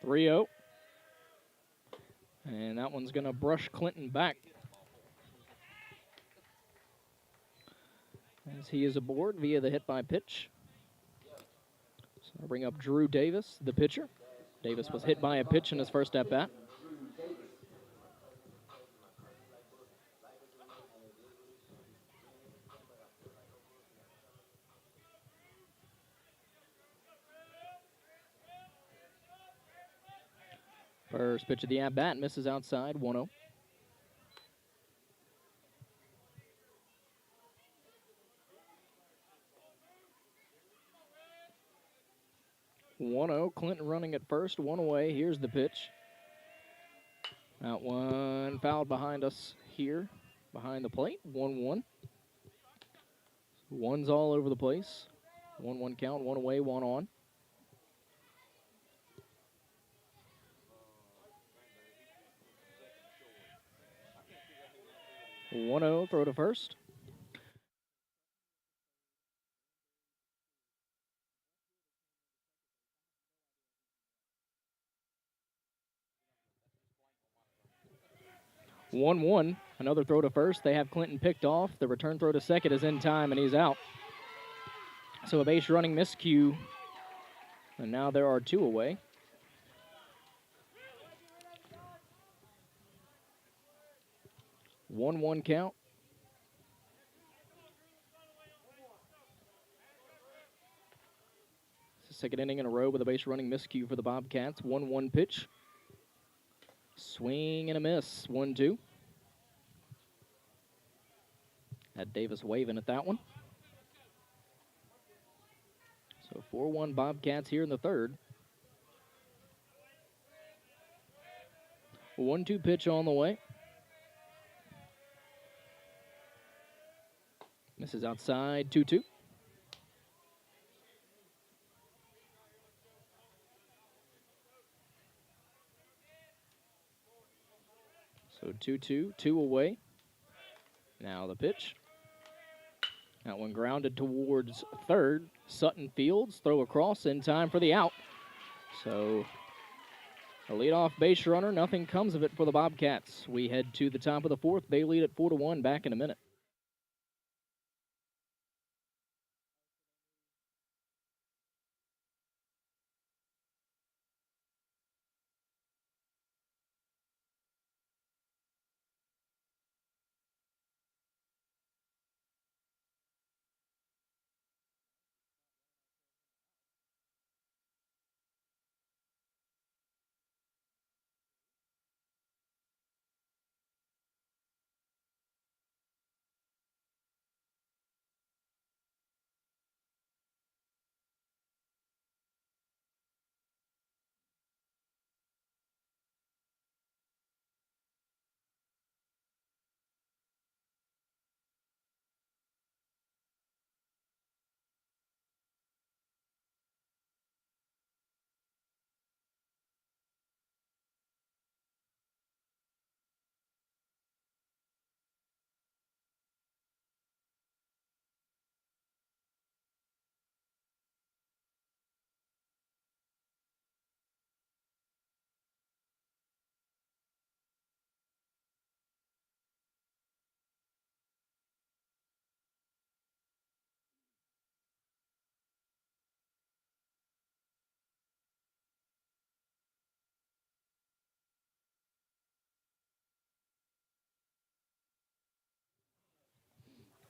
3-0. And that one's going to brush Clinton back. As he is aboard via the hit by pitch. So I'll bring up Drew Davis, the pitcher. Davis was hit by a pitch in his first at-bat. First pitch of the at-bat misses outside, 1-0. Clinton running at first, one away. Here's the pitch. That one fouled behind us here, behind the plate. 1-1. One's all over the place. 1-1 count, one away, one on. One-0, throw to first. One, another throw to first. They have Clinton picked off. The return throw to second is in time, and he's out. So a base running miscue, and now there are two away. One count. It's the second inning in a row with a base running miscue for the Bobcats. 1-1 pitch. Swing and a miss. 1-2. Had Davis waving at that one. So 4-1 Bobcats here in the third. 1-2 pitch on the way. Misses outside, 2-2. So 2-2, two away. Now the pitch. That one grounded towards third. Sutton Fields, throw across in time for the out. So a leadoff base runner, nothing comes of it for the Bobcats. We head to the top of the fourth. They lead at 4-1, back in a minute.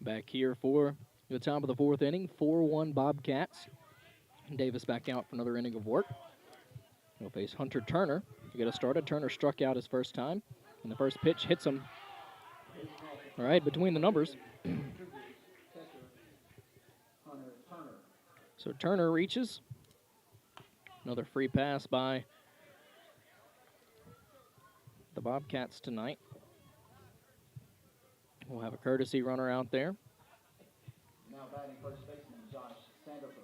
Back here for the top of the fourth inning, 4-1 Bobcats. Davis back out for another inning of work. He'll face Hunter Turner to get us started. Turner struck out his first time, and the first pitch hits him right between the numbers. So Turner reaches. Another free pass by the Bobcats tonight. We'll have a courtesy runner out there. Now batting first baseman Josh Sanderson.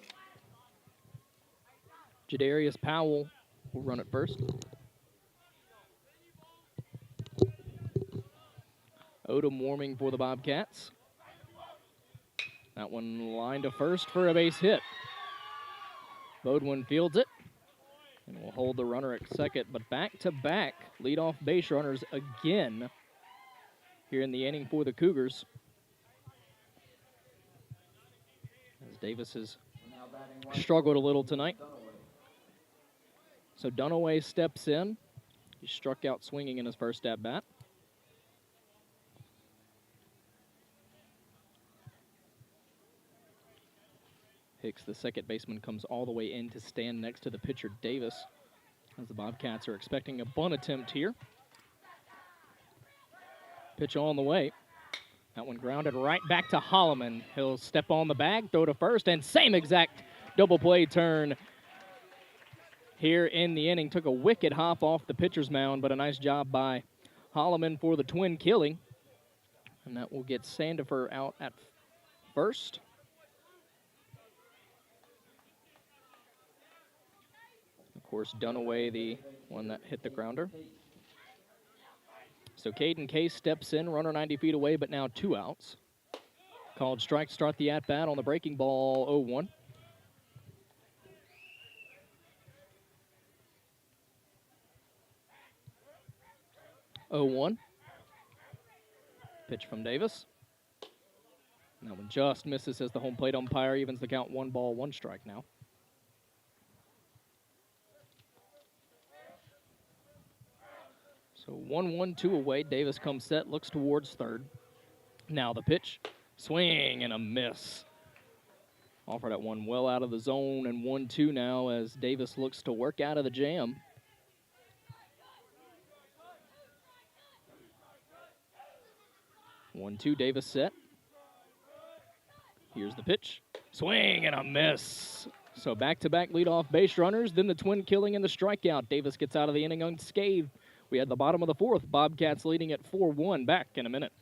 Jadarius Powell will run it first. Odom warming for the Bobcats. That one lined to first for a base hit. Bodwin fields it and will hold the runner at second, but back-to-back leadoff base runners again here in the inning for the Cougars. As Davis has struggled a little tonight. So Dunaway steps in. He struck out swinging in his first at-bat. Hicks, the second baseman, comes all the way in to stand next to the pitcher, Davis, as the Bobcats are expecting a bunt attempt here. Pitch on the way. That one grounded right back to Holloman. He'll step on the bag, throw to first, and same exact double play turn here in the inning. Took a wicked hop off the pitcher's mound, but a nice job by Holloman for the twin killing. And that will get Sandifer out at first. Of course, Dunaway, the one that hit the grounder. So Caden Case steps in, runner 90 feet away, but now 2 outs. Called strike to start the at-bat on the breaking ball, 0-1. Pitch from Davis. That one just misses as the home plate umpire evens the count, 1 ball, 1 strike now. So 1-1-2 away. Davis comes set, looks towards third. Now the pitch. Swing and a miss. Offered at one well out of the zone, and 1-2 now as Davis looks to work out of the jam. One, two, Davis set. Here's the pitch. Swing and a miss. So back-to-back leadoff base runners, then the twin killing and the strikeout. Davis gets out of the inning unscathed. We had the bottom of the fourth. Bobcats leading at 4-1. Back in a minute.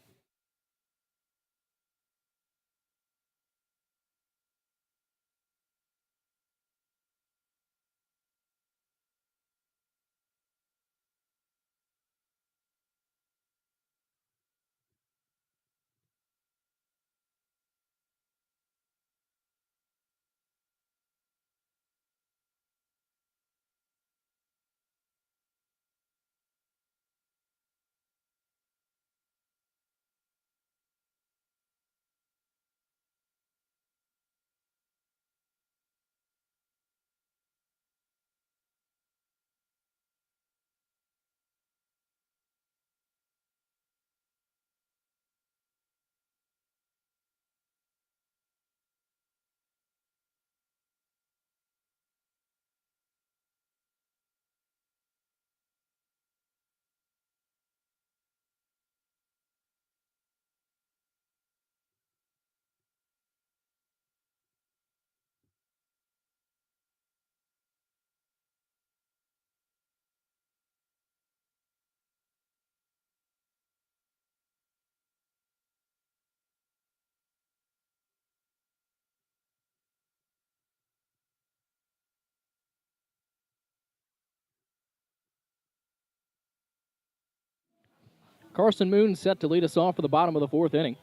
Carson Moon set to lead us off for the bottom of the fourth inning.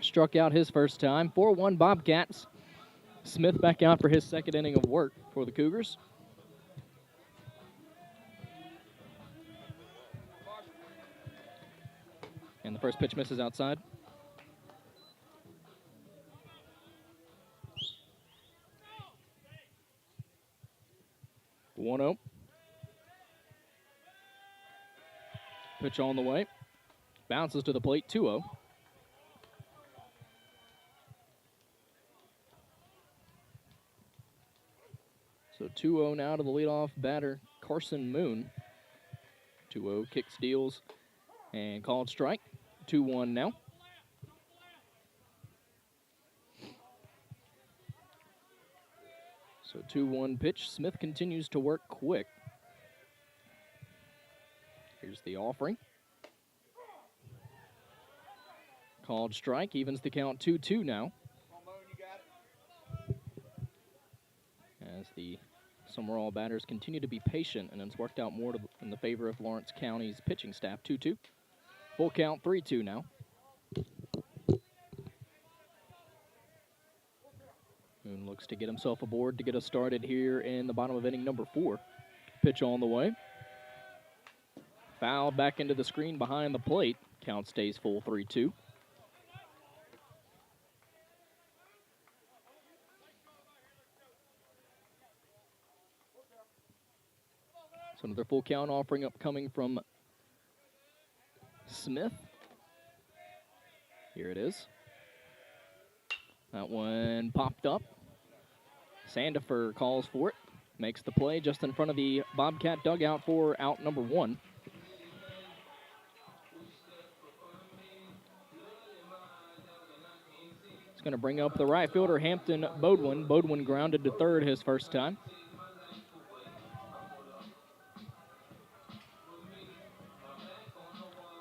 Struck out his first time. 4-1 Bobcats. Smith back out for his second inning of work for the Cougars. And the first pitch misses outside. One 0. Pitch on the way. Bounces to the plate, 2-0. 2-0 now to the leadoff batter, Carson Moon. 2-0, kick steals, and called strike. 2-1 now. So 2-1 pitch. Smith continues to work quick. Here's the offering. Called strike, evens the count 2-2 now. As the Sumrall batters continue to be patient, and it's worked out more in the favor of Lawrence County's pitching staff. 2-2. Full count 3-2 now. Moon looks to get himself aboard to get us started here in the bottom of inning number 4. Pitch on the way. Fouled back into the screen behind the plate. Count stays full 3-2. So another full count offering up coming from Smith. Here it is. That one popped up. Sandifer calls for it. Makes the play just in front of the Bobcat dugout for out number 1. It's going to bring up the right fielder, Hampton Bodwin. Bodwin grounded to third his first time.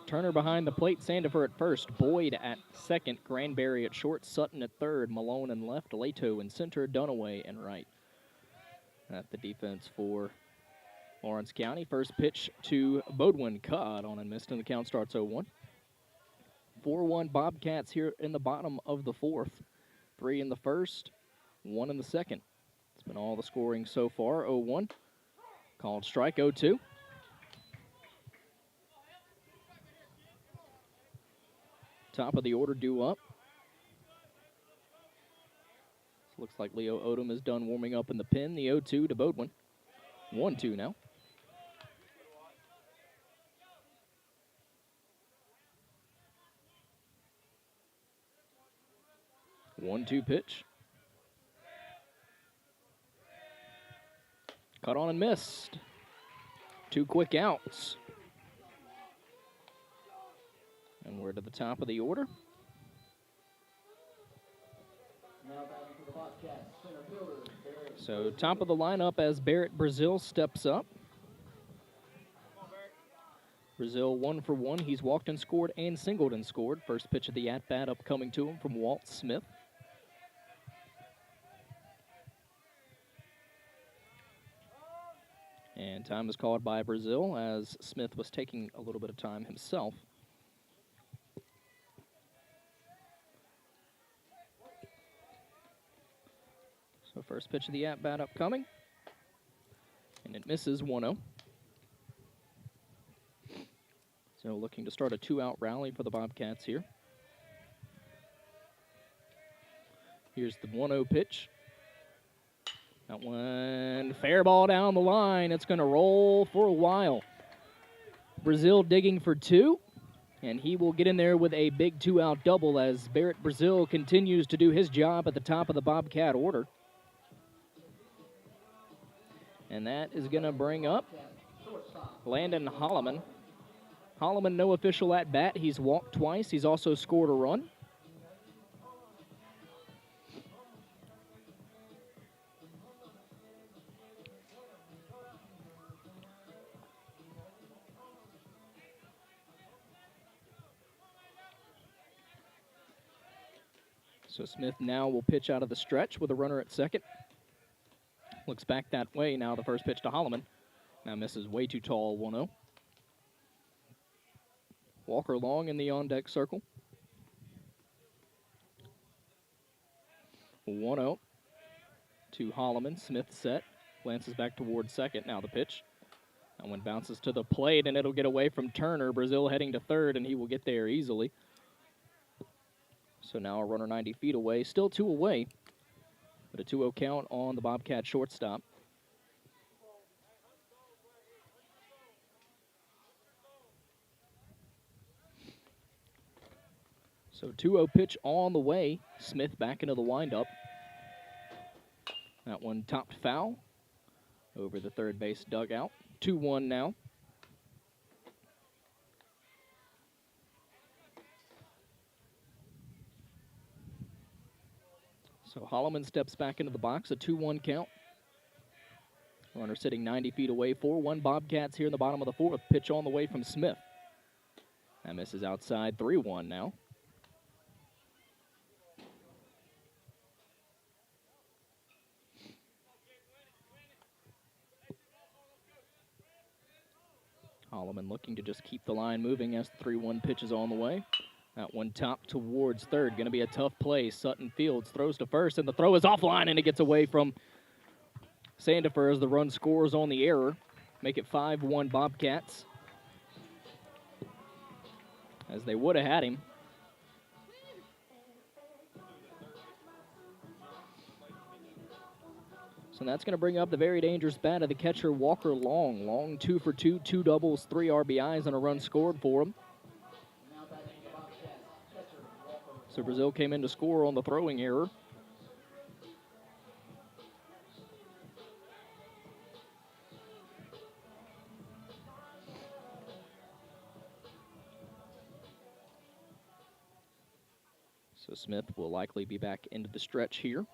Turner behind the plate, Sandifer at first, Boyd at second, Granberry at short, Sutton at third, Malone in left, Leto in center, Dunaway in right. At the defense for Lawrence County. First pitch to Bodwin, caught on and missed, and the count starts 0-1. 4-1 Bobcats here in the bottom of the 4th. 3 in the first, 1 in the second. It's been all the scoring so far. 0-1. Called strike. 0-2. Top of the order due up. So looks like Leo Odom is done warming up in the pen. The 0-2 to Bodwin. 1-2 now. One-two pitch. Cut on and missed. 2 quick outs. And we're to the top of the order. So top of the lineup as Barrett Brazil steps up. Brazil 1 for 1. He's walked and scored and singled and scored. First pitch of the at-bat upcoming to him from Walt Smith. And time is called by Brazil as Smith was taking a little bit of time himself. So first pitch of the at-bat upcoming. And it misses 1-0. So looking to start a 2-out rally for the Bobcats here. Here's the 1-0 pitch. That one, fair ball down the line. It's going to roll for a while. Brazil digging for 2, and he will get in there with a big 2-out double as Barrett Brazil continues to do his job at the top of the Bobcat order. And that is going to bring up Landon Holloman. Holloman, no official at-bat. He's walked twice. He's also scored a run. So Smith now will pitch out of the stretch with a runner at second. Looks back that way. Now the first pitch to Holloman. Now misses way too tall, 1-0. Walker Long in the on-deck circle. 1-0 to Holloman. Smith set. Glances back towards second. Now the pitch. That one bounces to the plate, and it'll get away from Turner. Brazil heading to third, and he will get there easily. So now a runner 90 feet away. Still 2 away, but a 2-0 count on the Bobcat shortstop. So 2-0 pitch on the way. Smith back into the windup. That one topped foul. over the third base dugout. 2-1 now. So Holloman steps back into the box, a 2-1 count. Runner sitting 90 feet away, 4-1 Bobcats here in the bottom of the fourth. Pitch on the way from Smith. That misses outside, 3-1 now. Holloman looking to just keep the line moving as the 3-1 pitch is on the way. That one top towards third. Going to be a tough play. Sutton Fields throws to first, and the throw is offline, and it gets away from Sandifer as the run scores on the error. Make it 5-1 Bobcats, as they would have had him. So that's going to bring up the very dangerous bat of the catcher, Walker Long. Long 2 for 2, 2 doubles, 3 RBIs, and a run scored for him. So Brazil came in to score on the throwing error. So Smith will likely be back into the stretch here.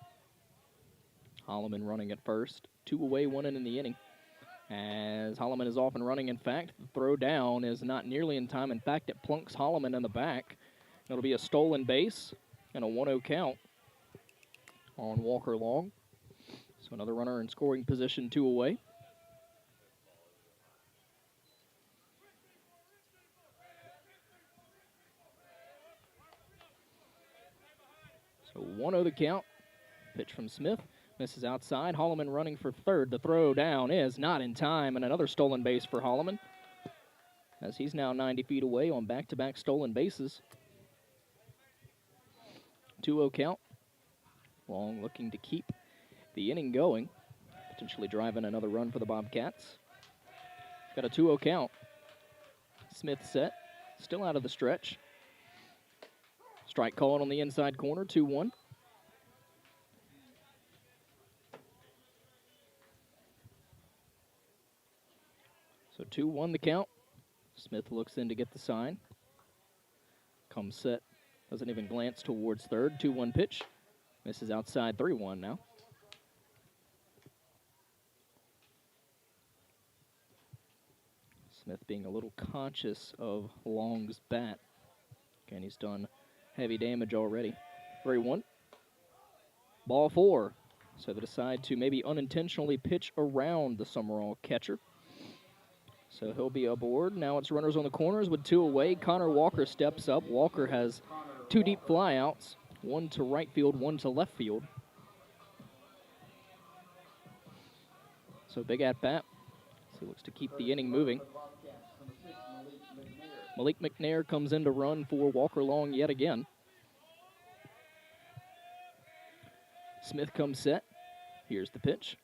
Holloman running at first. 2 away, 1 in the inning. As Holloman is off and running, in fact, the throw down is not nearly in time. In fact, it plunks Holloman in the back. It'll be a stolen base and a 1-0 count on Walker Long. So another runner in scoring position, 2 away. So 1-0 the count. Pitch from Smith. Misses outside. Holloman running for third. The throw down is not in time, and another stolen base for Holloman, as he's now 90 feet away on back-to-back stolen bases. 2-0 count. Long looking to keep the inning going, potentially driving another run for the Bobcats. Got a 2-0 count. Smith set, still out of the stretch. Strike called on the inside corner, 2-1. So 2-1 the count. Smith looks in to get the sign. Comes set. Doesn't even glance towards third. 2-1 pitch. Misses outside, 3-1 now. Smith being a little conscious of Long's bat. Again, he's done heavy damage already. 3-1. Ball 4. So they decide to maybe unintentionally pitch around the Sumrall catcher. So he'll be aboard. Now it's runners on the corners with 2 away. Connor Walker steps up. Walker has 2 deep flyouts, 1 to right field, 1 to left field. So big at bat. So he looks to keep the inning moving. Malik McNair comes in to run for Walker Long yet again. Smith comes set. Here's the pitch.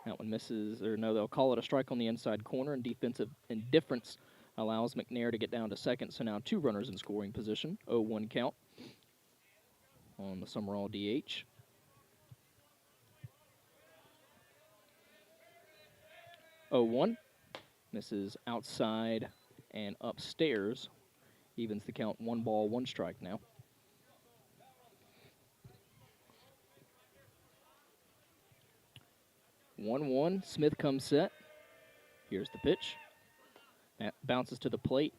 That one misses, or no, they'll call it a strike on the inside corner, and defensive indifference allows McNair to get down to second. So now 2 runners in scoring position. 0-1 count on the Sumrall DH. Oh, 1 misses outside and upstairs. Evens the count, 1 ball, 1 strike now. One. Smith comes set. Here's the pitch. That bounces to the plate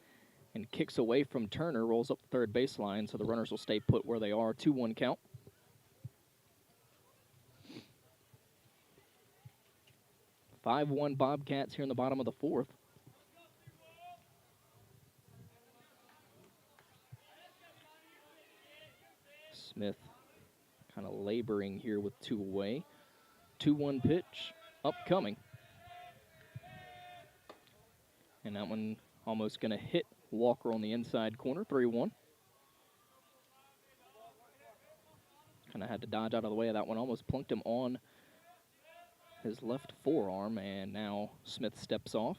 and kicks away from Turner, rolls up the third baseline, so the runners will stay put where they are. 2-1 count. Five-1 Bobcats here in the bottom of the fourth. Smith kind of laboring here with 2 away. 2-1 pitch upcoming. And that one almost going to hit Walker on the inside corner, 3-1. Kind of had to dodge out of the way of that one. Almost plunked him on his left forearm, and now Smith steps off.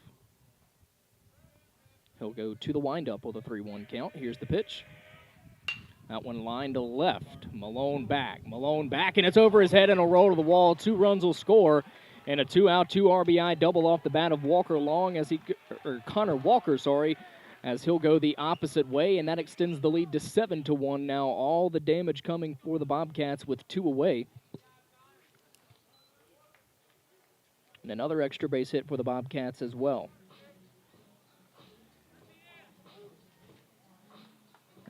He'll go to the windup with a 3-1 count. Here's the pitch. That one lined to left. Malone back, and it's over his head and a roll to the wall. 2 runs will score And a 2-out, 2 RBI double off the bat of Walker Long or Connor Walker, sorry, as he'll go the opposite way, and that extends the lead to 7-1 now. All the damage coming for the Bobcats with 2 away. And another extra base hit for the Bobcats as well.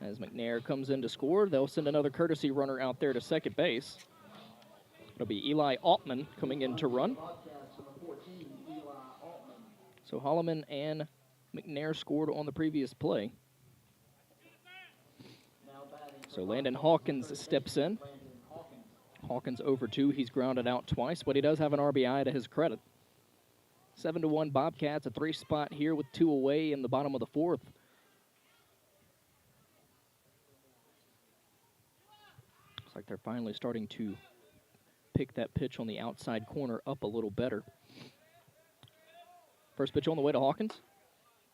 As McNair comes in to score, they'll send another courtesy runner out there to second base. It'll be Eli Altman coming in to run. So Holloman and McNair scored on the previous play. So Landon Hawkins steps in. Hawkins over 2. He's grounded out twice, but he does have an RBI to his credit. 7-1 Bobcats, a 3 spot here with 2 away in the bottom of the 4th. Looks like they're finally starting to pick that pitch on the outside corner up a little better. First pitch on the way to Hawkins.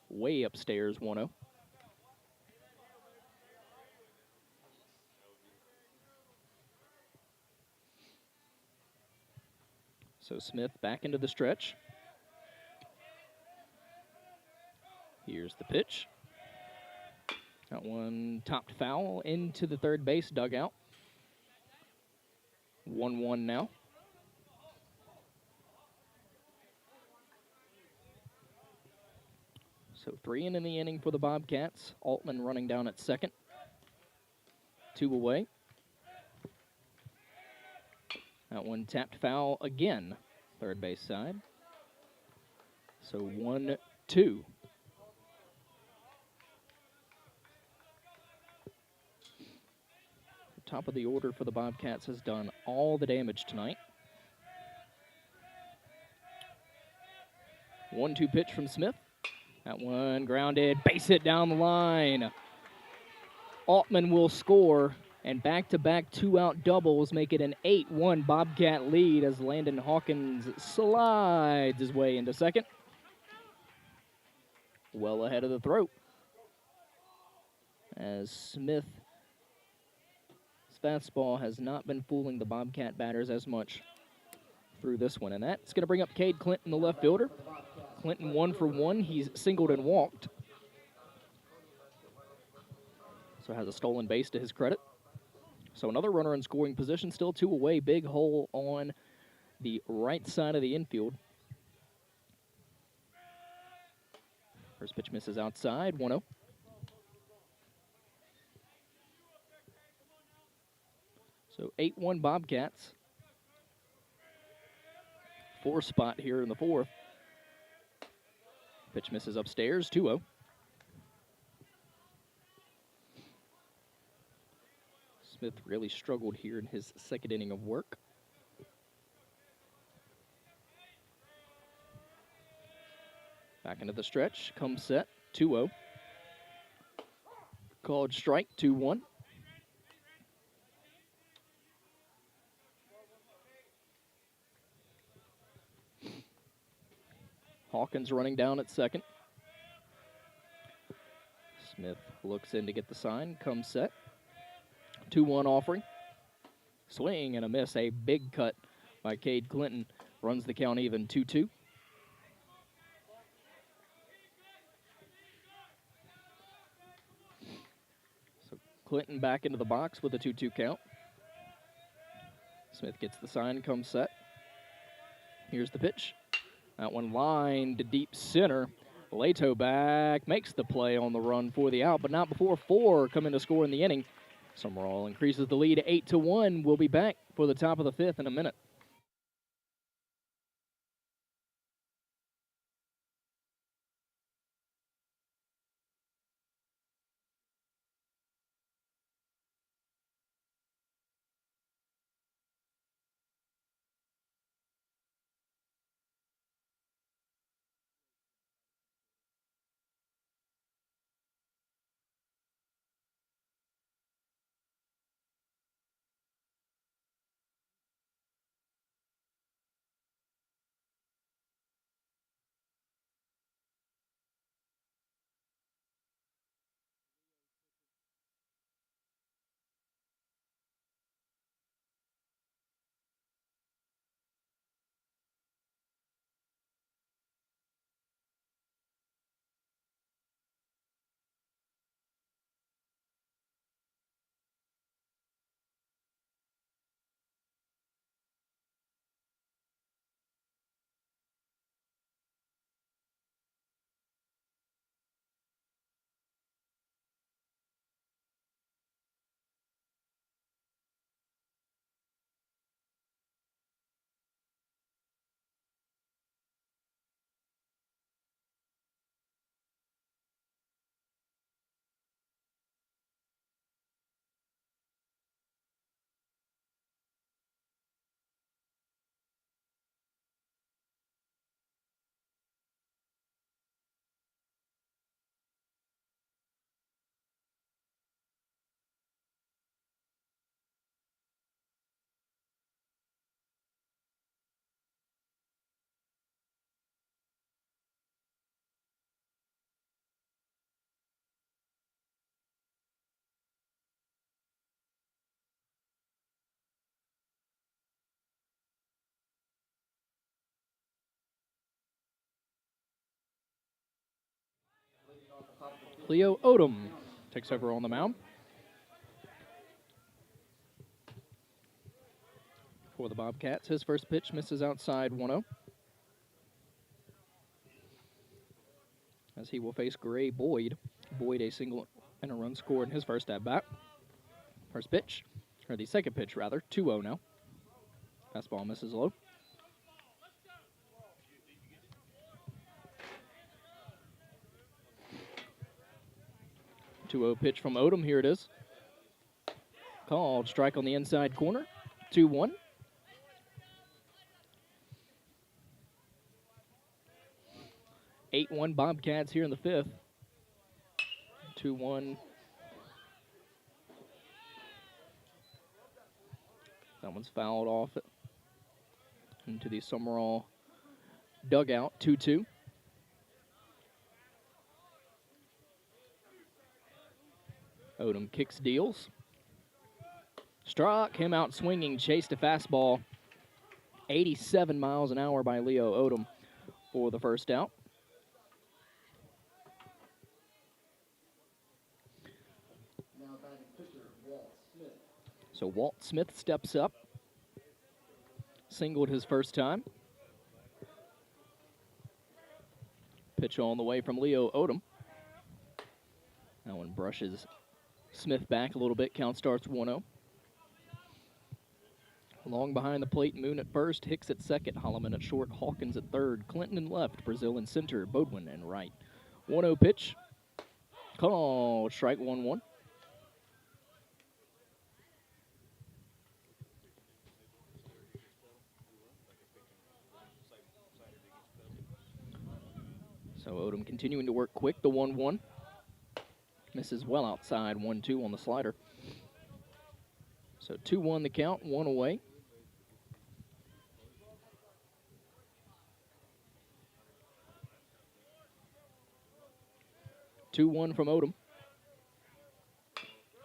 Way upstairs, 1-0. So Smith back into the stretch. Here's the pitch. That one topped foul into the third base dugout. 1-1 now. So 3 in the inning for the Bobcats. Altman running down at second. 2 away. That one tapped foul again, third base side. So 1-2. Top of the order for the Bobcats has done all the damage tonight. 1-2 pitch from Smith. That one grounded, base hit down the line. Altman will score, and back-to-back 2-out doubles make it an 8-1 Bobcat lead as Landon Hawkins slides his way into second. Well ahead of the throat. As Smith's fastball has not been fooling the Bobcat batters as much through this one. And that's going to bring up Cade Clinton, the left fielder. Clinton 1 for 1. He's singled and walked. So has a stolen base to his credit. So another runner in scoring position, still 2 away. Big hole on the right side of the infield. First pitch misses outside, 1-0. So 8-1 Bobcats. 4 spot here in the 4th. Pitch misses upstairs, 2-0. Smith really struggled here in his second inning of work. Back into the stretch, comes set, 2-0. Called strike, 2-1. Hawkins running down at second. Smith looks in to get the sign, comes set. 2-1 offering. Swing and a miss, a big cut by Cade Clinton. Runs the count even, 2-2. So Clinton back into the box with a 2-2 count. Smith gets the sign, comes set. Here's the pitch. That one lined to deep center. Leto back, makes the play on the run for the out, but not before 4 come in to score in the inning. Sumrall increases the lead 8-1. We'll be back for the top of the 5th in a minute. Leo Odom takes over on the mound. For the Bobcats, his first pitch misses outside 1-0. As he will face Gray Boyd. Boyd a single and a run scored in his first at-bat. First pitch, or the second pitch rather, 2-0 now. Fastball misses low. Two-0 pitch from Odom. Here it is. Called strike on the inside corner. 2-1. Eight-one Bobcats here in the fifth. 2-1. That one's fouled off into the Sumrall dugout. 2-2. Odom kicks, deals. Struck him out swinging, chased a fastball. 87 miles an hour by Leo Odom for the first out. Now batting pitcher, Walt Smith. So Walt Smith steps up. Singled his first time. Pitch on the way from Leo Odom. That one brushes Smith back a little bit. Count starts 1-0. Long behind the plate, Moon at first, Hicks at second, Holloman at short, Hawkins at third, Clinton in left, Brazil in center, Bodwin in right. 1-0 pitch. Call, strike 1-1. So Odom continuing to work quick, the 1-1. Misses well outside, 1-2 on the slider. So 2-1 the count, one away. Two-one from Odom.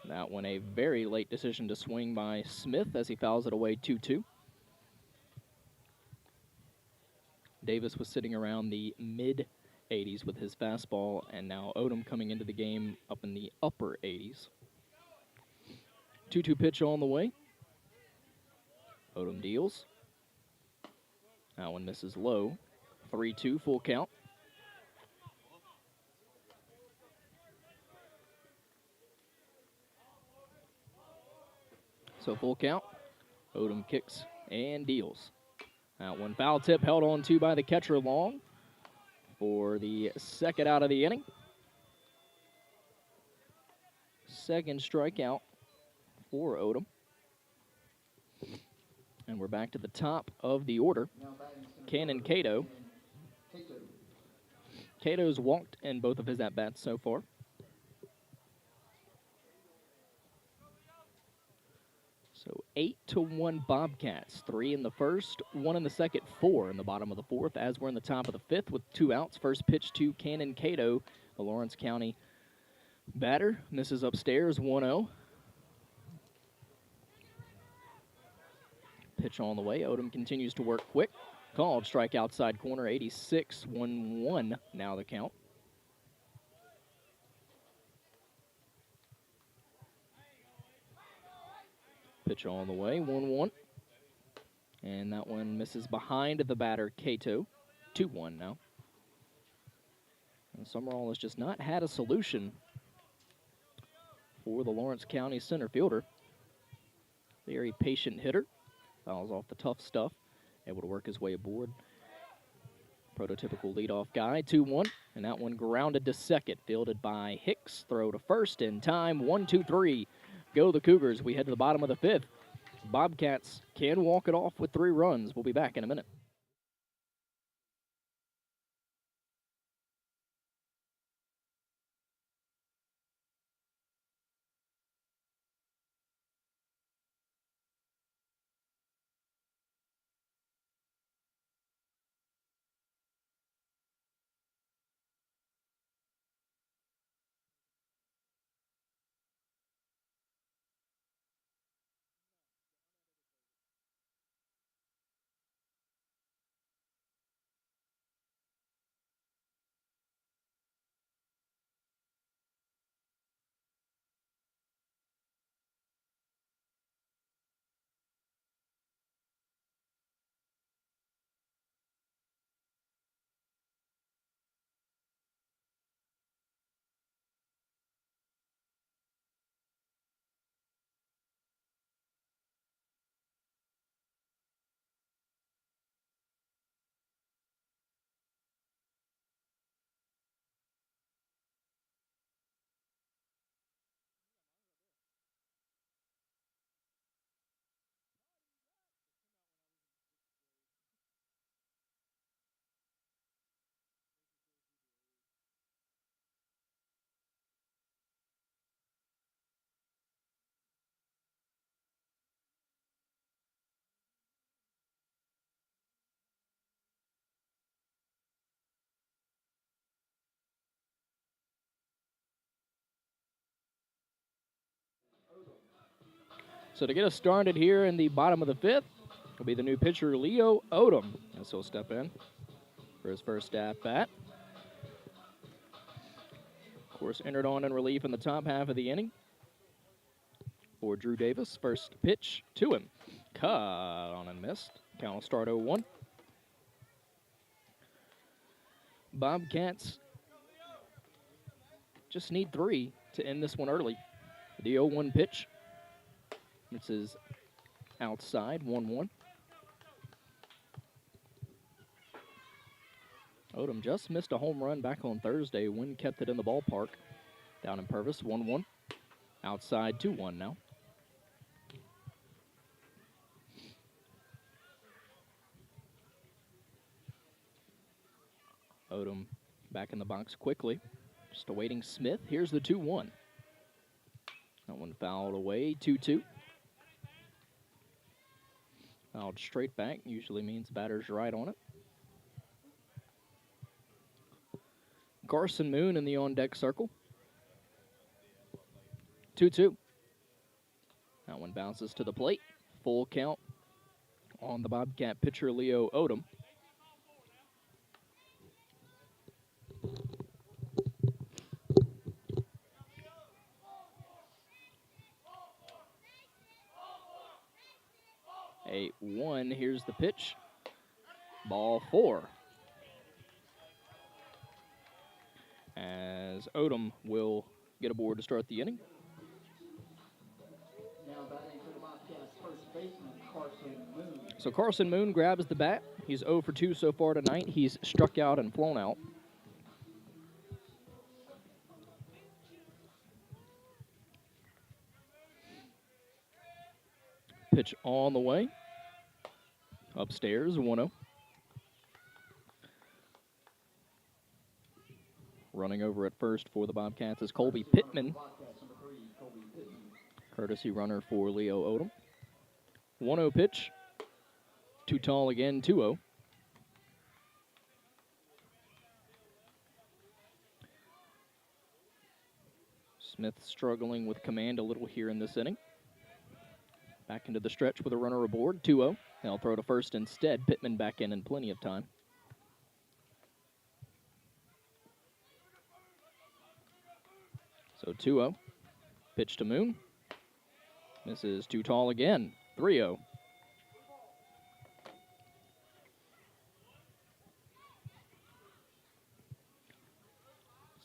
That one a very late decision to swing by Smith as he fouls it away 2-2. Davis was sitting around the mid-80s with his fastball, and now Odom coming into the game up in the upper 80s. 2-2 pitch on the way. Odom deals. That one misses low. 3-2 full count. So full count. Odom kicks and deals. That one foul tip held on to by the catcher Long for the second out of the inning. Second strikeout for Odom. And we're back to the top of the order. Cannon Cato. Cato's walked in both of his at-bats so far. So 8-1 Bobcats. 3 in the first, 1 in the second, 4 in the bottom of the fourth. As we're in the top of the fifth with 2 outs. First pitch to Cannon Cato, the Lawrence County batter. Misses upstairs, 1-0. Pitch on the way. Odom continues to work quick. Called strike outside corner, 86, 1-1 now the count. Pitch on the way, 1-1. And that one misses behind the batter, Cato. 2-1 now. And Sumrall has just not had a solution for the Lawrence County center fielder. Very patient hitter. Fouls off the tough stuff. Able to work his way aboard. Prototypical leadoff guy, 2-1. And that one grounded to second, fielded by Hicks. Throw to first in time, 1-2-3. Go the Cougars. We head to the bottom of the fifth. Bobcats can walk it off with 3 runs. We'll be back in a minute. So to get us started here in the bottom of the fifth will be the new pitcher, Leo Odom, as he'll step in for his first at bat. Of course, entered on in relief in the top half of the inning for Drew Davis. First pitch to him. Cut on and missed. Count will start 0-1. Bobcats just need 3 to end this one early. The 0-1 pitch. This is outside, 1-1. Odom just missed a home run back on Thursday. Wind kept it in the ballpark. Down in Purvis, 1-1. Outside, 2-1 now. Odom back in the box quickly. Just awaiting Smith. Here's the 2-1. That one fouled away, 2-2. Fouled straight back. Usually means batter's right on it. Carson Moon in the on-deck circle. 2-2. That one bounces to the plate. Full count on the Bobcat pitcher, Leo Odom. A 1, here's the pitch. Ball 4. As Odom will get aboard to start the inning. Now batting for the Bobcats, first baseman Carson Moon. So Carson Moon grabs the bat. He's 0 for 2 so far tonight. He's struck out and flown out. Pitch on the way. Upstairs, 1-0. Running over at first for the Bobcats is Colby Pittman. Courtesy runner for Leo Odom. 1-0 pitch. Too tall again, 2-0. Smith struggling with command a little here in this inning. Back into the stretch with a runner aboard, 2-0. They'll throw to first instead. Pittman back in plenty of time. So 2-0. Pitch to Moon. This is too tall again, 3-0.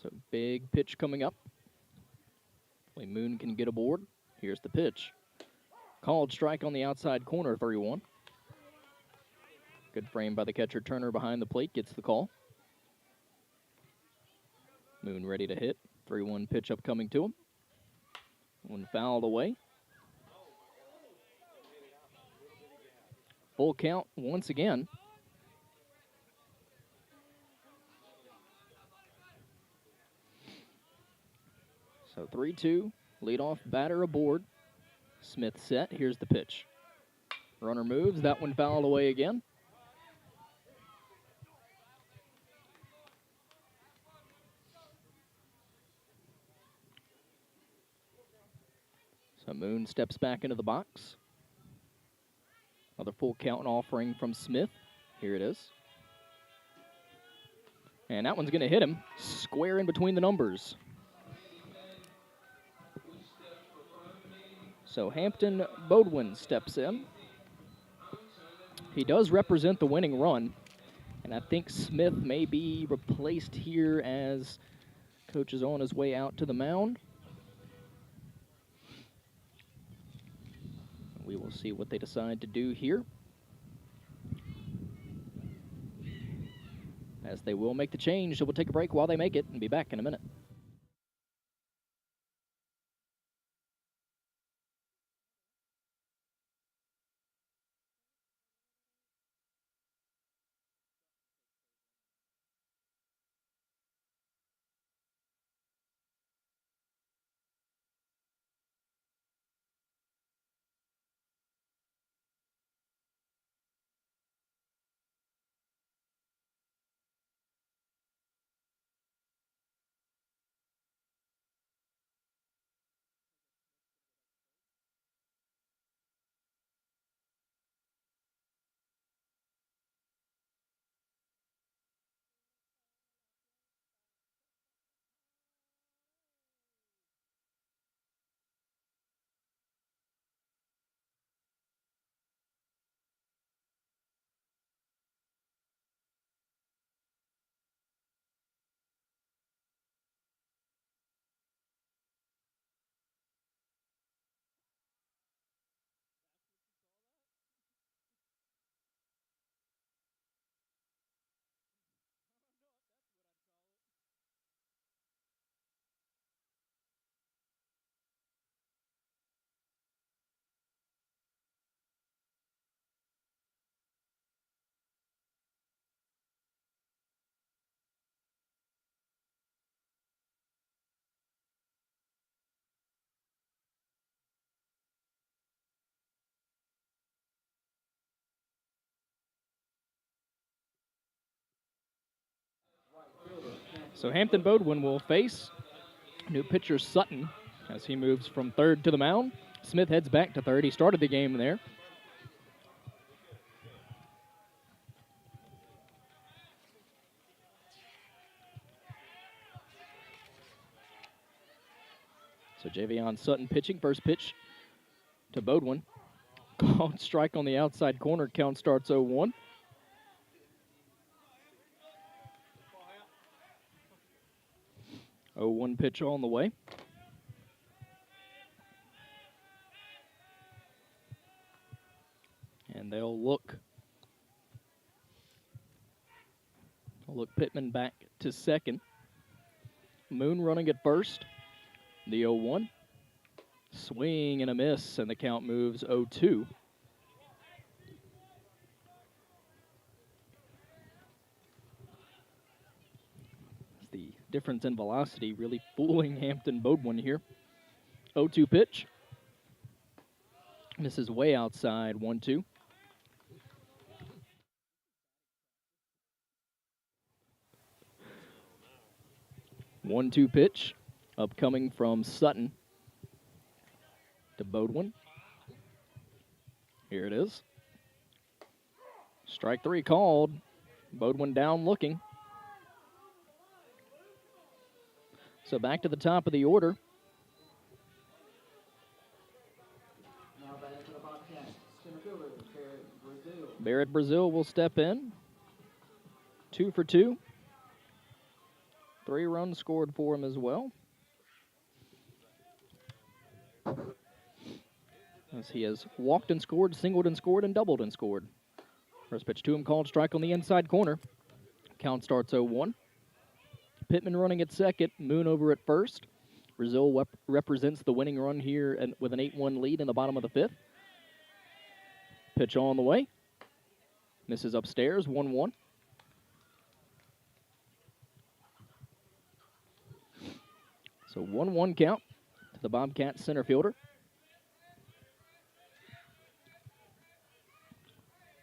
So big pitch coming up. Hopefully Moon can get aboard. Here's the pitch. Called strike on the outside corner, 3-1. Good frame by the catcher. Turner behind the plate gets the call. Moon ready to hit. 3-1 pitch upcoming to him. One fouled away. Full count once again. So 3-2, leadoff batter aboard. Smith set, here's the pitch. Runner moves, that one fouled away again. So Moon steps back into the box. Another full count offering from Smith. Here it is. And that one's going to hit him square in between the numbers. So Hampton Bodwin steps in. He does represent the winning run. And I think Smith may be replaced here as coach is on his way out to the mound. We will see what they decide to do here, as they will make the change. So we'll take a break while they make it and be back in a minute. So Hampton Bodwin will face new pitcher Sutton as he moves from third to the mound. Smith heads back to third. He started the game there. So Javion Sutton pitching. First pitch to Bodwin. Called strike on the outside corner. Count starts 0-1. Oh, 1 pitch on the way. And they'll look Pittman back to second. Moon running at first. The 0-1. Swing and a miss, and the count moves 0-2. The difference in velocity really fooling Hampton Bodwin here. 0-2 pitch. This is way outside, 1-2. One-two pitch, upcoming from Sutton to Bodwin. Here it is. Strike 3 called. Bodwin down looking. So back to the top of the order. Now batting for the Bobcats, center fielder, Brazil. Barrett Brazil will step in. 2 for 2. 3 runs scored for him as well. As he has walked and scored, singled and scored, and doubled and scored. First pitch to him, called strike on the inside corner. Count starts 0-1. Pittman running at second, Moon over at first. Brazil represents the winning run here and with an 8-1 lead in the bottom of the 5th. Pitch on the way. Misses upstairs, 1-1. So 1-1 count to the Bobcats center fielder.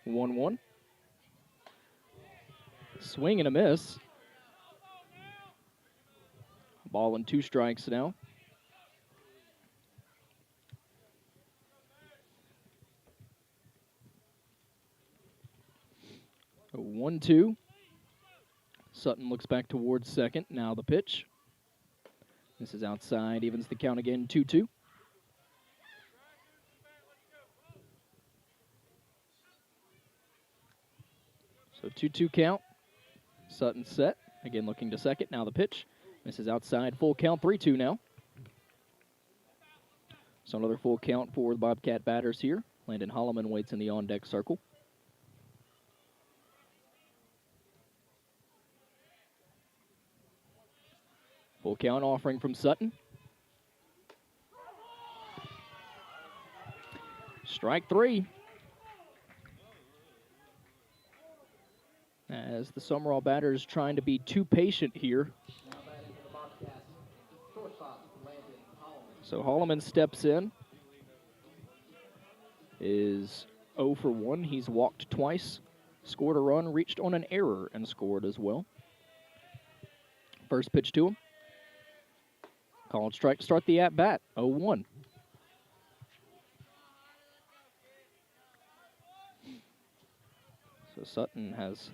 1-1. Swing and a miss. Ball and 2 strikes now. A 1-2. Sutton looks back towards second. Now the pitch. This is outside, evens the count again, 2-2. So 2-2 count. Sutton set. Again looking to second. Now the pitch. This is outside, full count, 3-2 now. So another full count for the Bobcat batters here. Landon Holloman waits in the on-deck circle. Full count offering from Sutton. Strike 3. As the Sumrall batters trying to be too patient here. Now batting for the Bobcats, shortstop, Landon Holloman. So Holloman steps in. Is 0 for 1. He's walked twice, scored a run, reached on an error, and scored as well. First pitch to him. Called strike to start the at-bat, 0-1. So Sutton has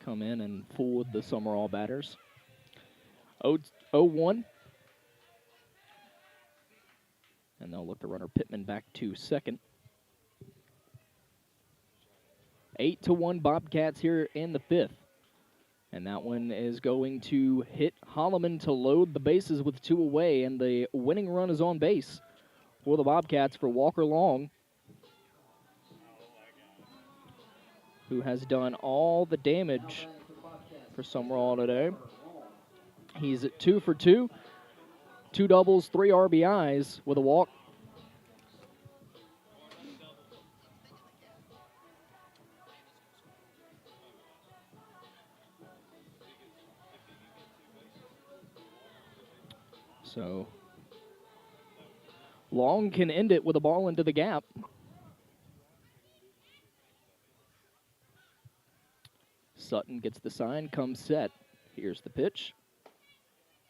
come in and fooled the Sumrall batters. 0-1. And they'll look the runner Pittman back to second. 8-1 Bobcats here in the 5th. And that one is going to hit Holloman to load the bases with 2 away, and the winning run is on base for the Bobcats for Walker Long, who has done all the damage for Sumrall today. He's at 2 for 2, 2 doubles, 3 RBIs with a walk. So Long can end it with a ball into the gap. Sutton gets the sign, comes set. Here's the pitch.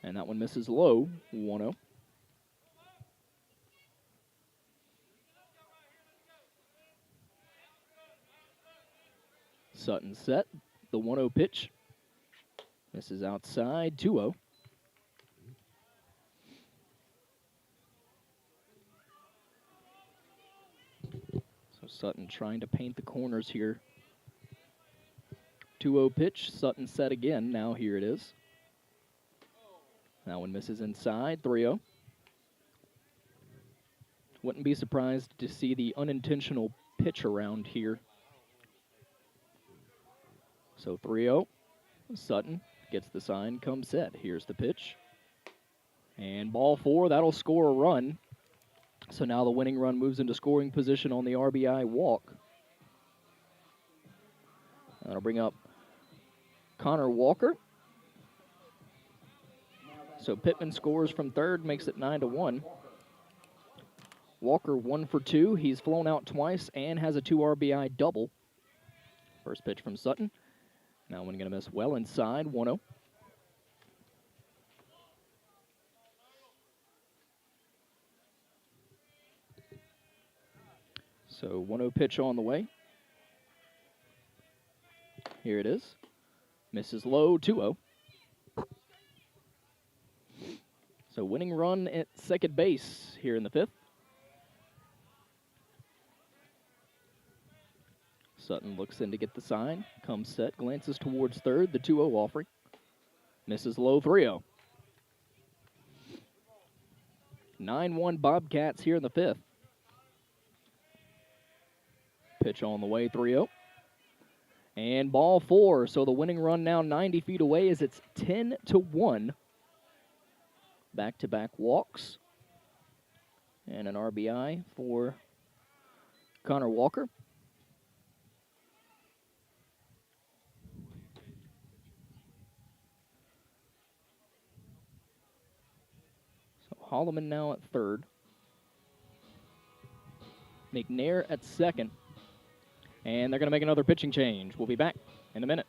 And that one misses low, 1-0. Sutton set, the 1-0 pitch. Misses outside, 2-0. So Sutton trying to paint the corners here. 2-0 pitch, Sutton set again, now here it is. That one misses inside, 3-0. Wouldn't be surprised to see the unintentional pitch around here. So 3-0. Sutton gets the sign, comes set. Here's the pitch. And ball 4, that'll score a run. So now the winning run moves into scoring position on the RBI walk. That'll bring up Connor Walker. So Pittman scores from third, makes it 9-1. Walker 1 for 2. He's flown out twice and has a 2 RBI double. First pitch from Sutton. Now one going to miss well inside, 1-0. So 1-0 pitch on the way. Here it is. Misses low, 2-0. So winning run at second base here in the 5th. Sutton looks in to get the sign. Comes set, glances towards third, the 2-0 offering. Misses low, 3-0. 9-1 Bobcats here in the 5th. Pitch on the way, 3-0. And ball 4, so the winning run now 90 feet away as it's 10-1. Back-to-back walks. And an RBI for Connor Walker. So Holloman now at third. McNair at second. And they're going to make another pitching change. We'll be back in a minute.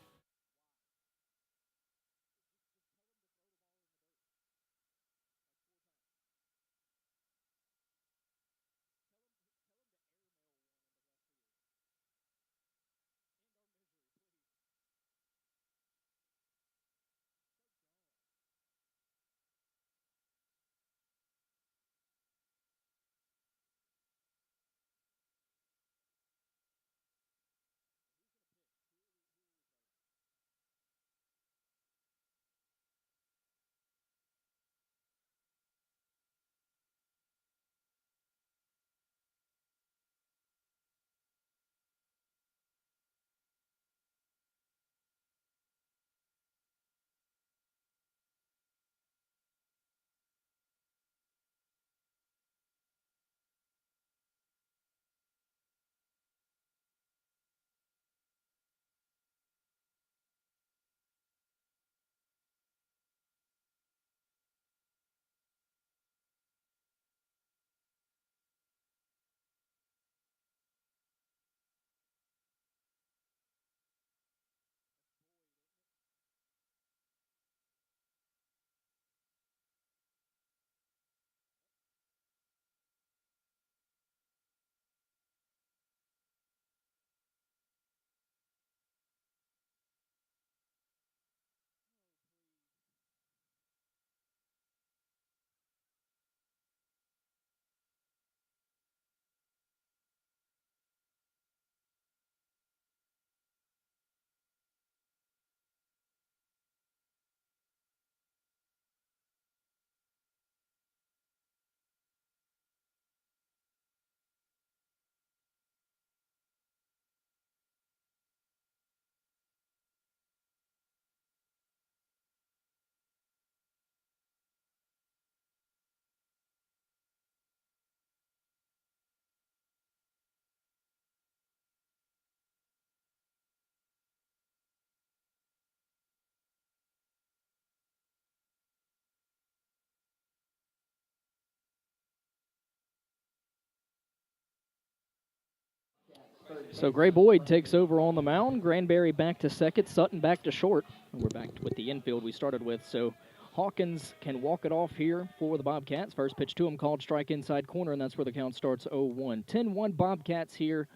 So Gray Boyd takes over on the mound. Granberry back to second. Sutton back to short. And we're back with the infield we started with. So Hawkins can walk it off here for the Bobcats. First pitch to him, called strike inside corner, and that's where the count starts 0-1. 10-1 Bobcats here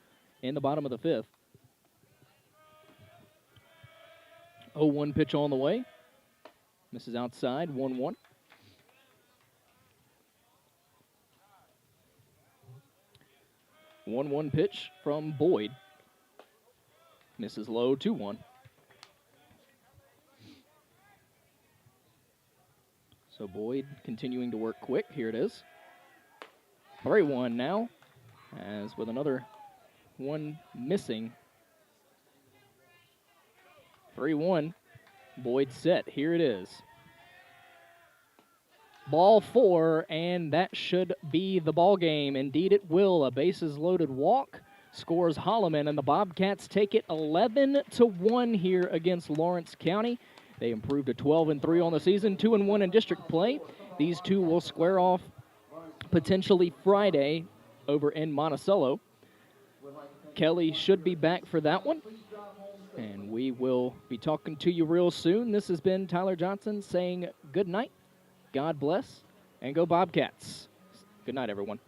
in the bottom of the fifth. 0-1 pitch on the way. Misses outside, 1-1. One pitch from Boyd. Misses low, 2-1. So Boyd continuing to work quick. Here it is. 3-1 now, as with another one missing. 3-1. Boyd set. Here it is. Ball 4, and that should be the ball game. Indeed, it will. A bases loaded walk scores Holloman, and the Bobcats take it 11-1 here against Lawrence County. They improved to 12-3 on the season, 2-1 in district play. These two will square off potentially Friday over in Monticello. Kelly should be back for that one, and we will be talking to you real soon. This has been Tyler Johnson saying good night, God bless, and go Bobcats. Good night, everyone.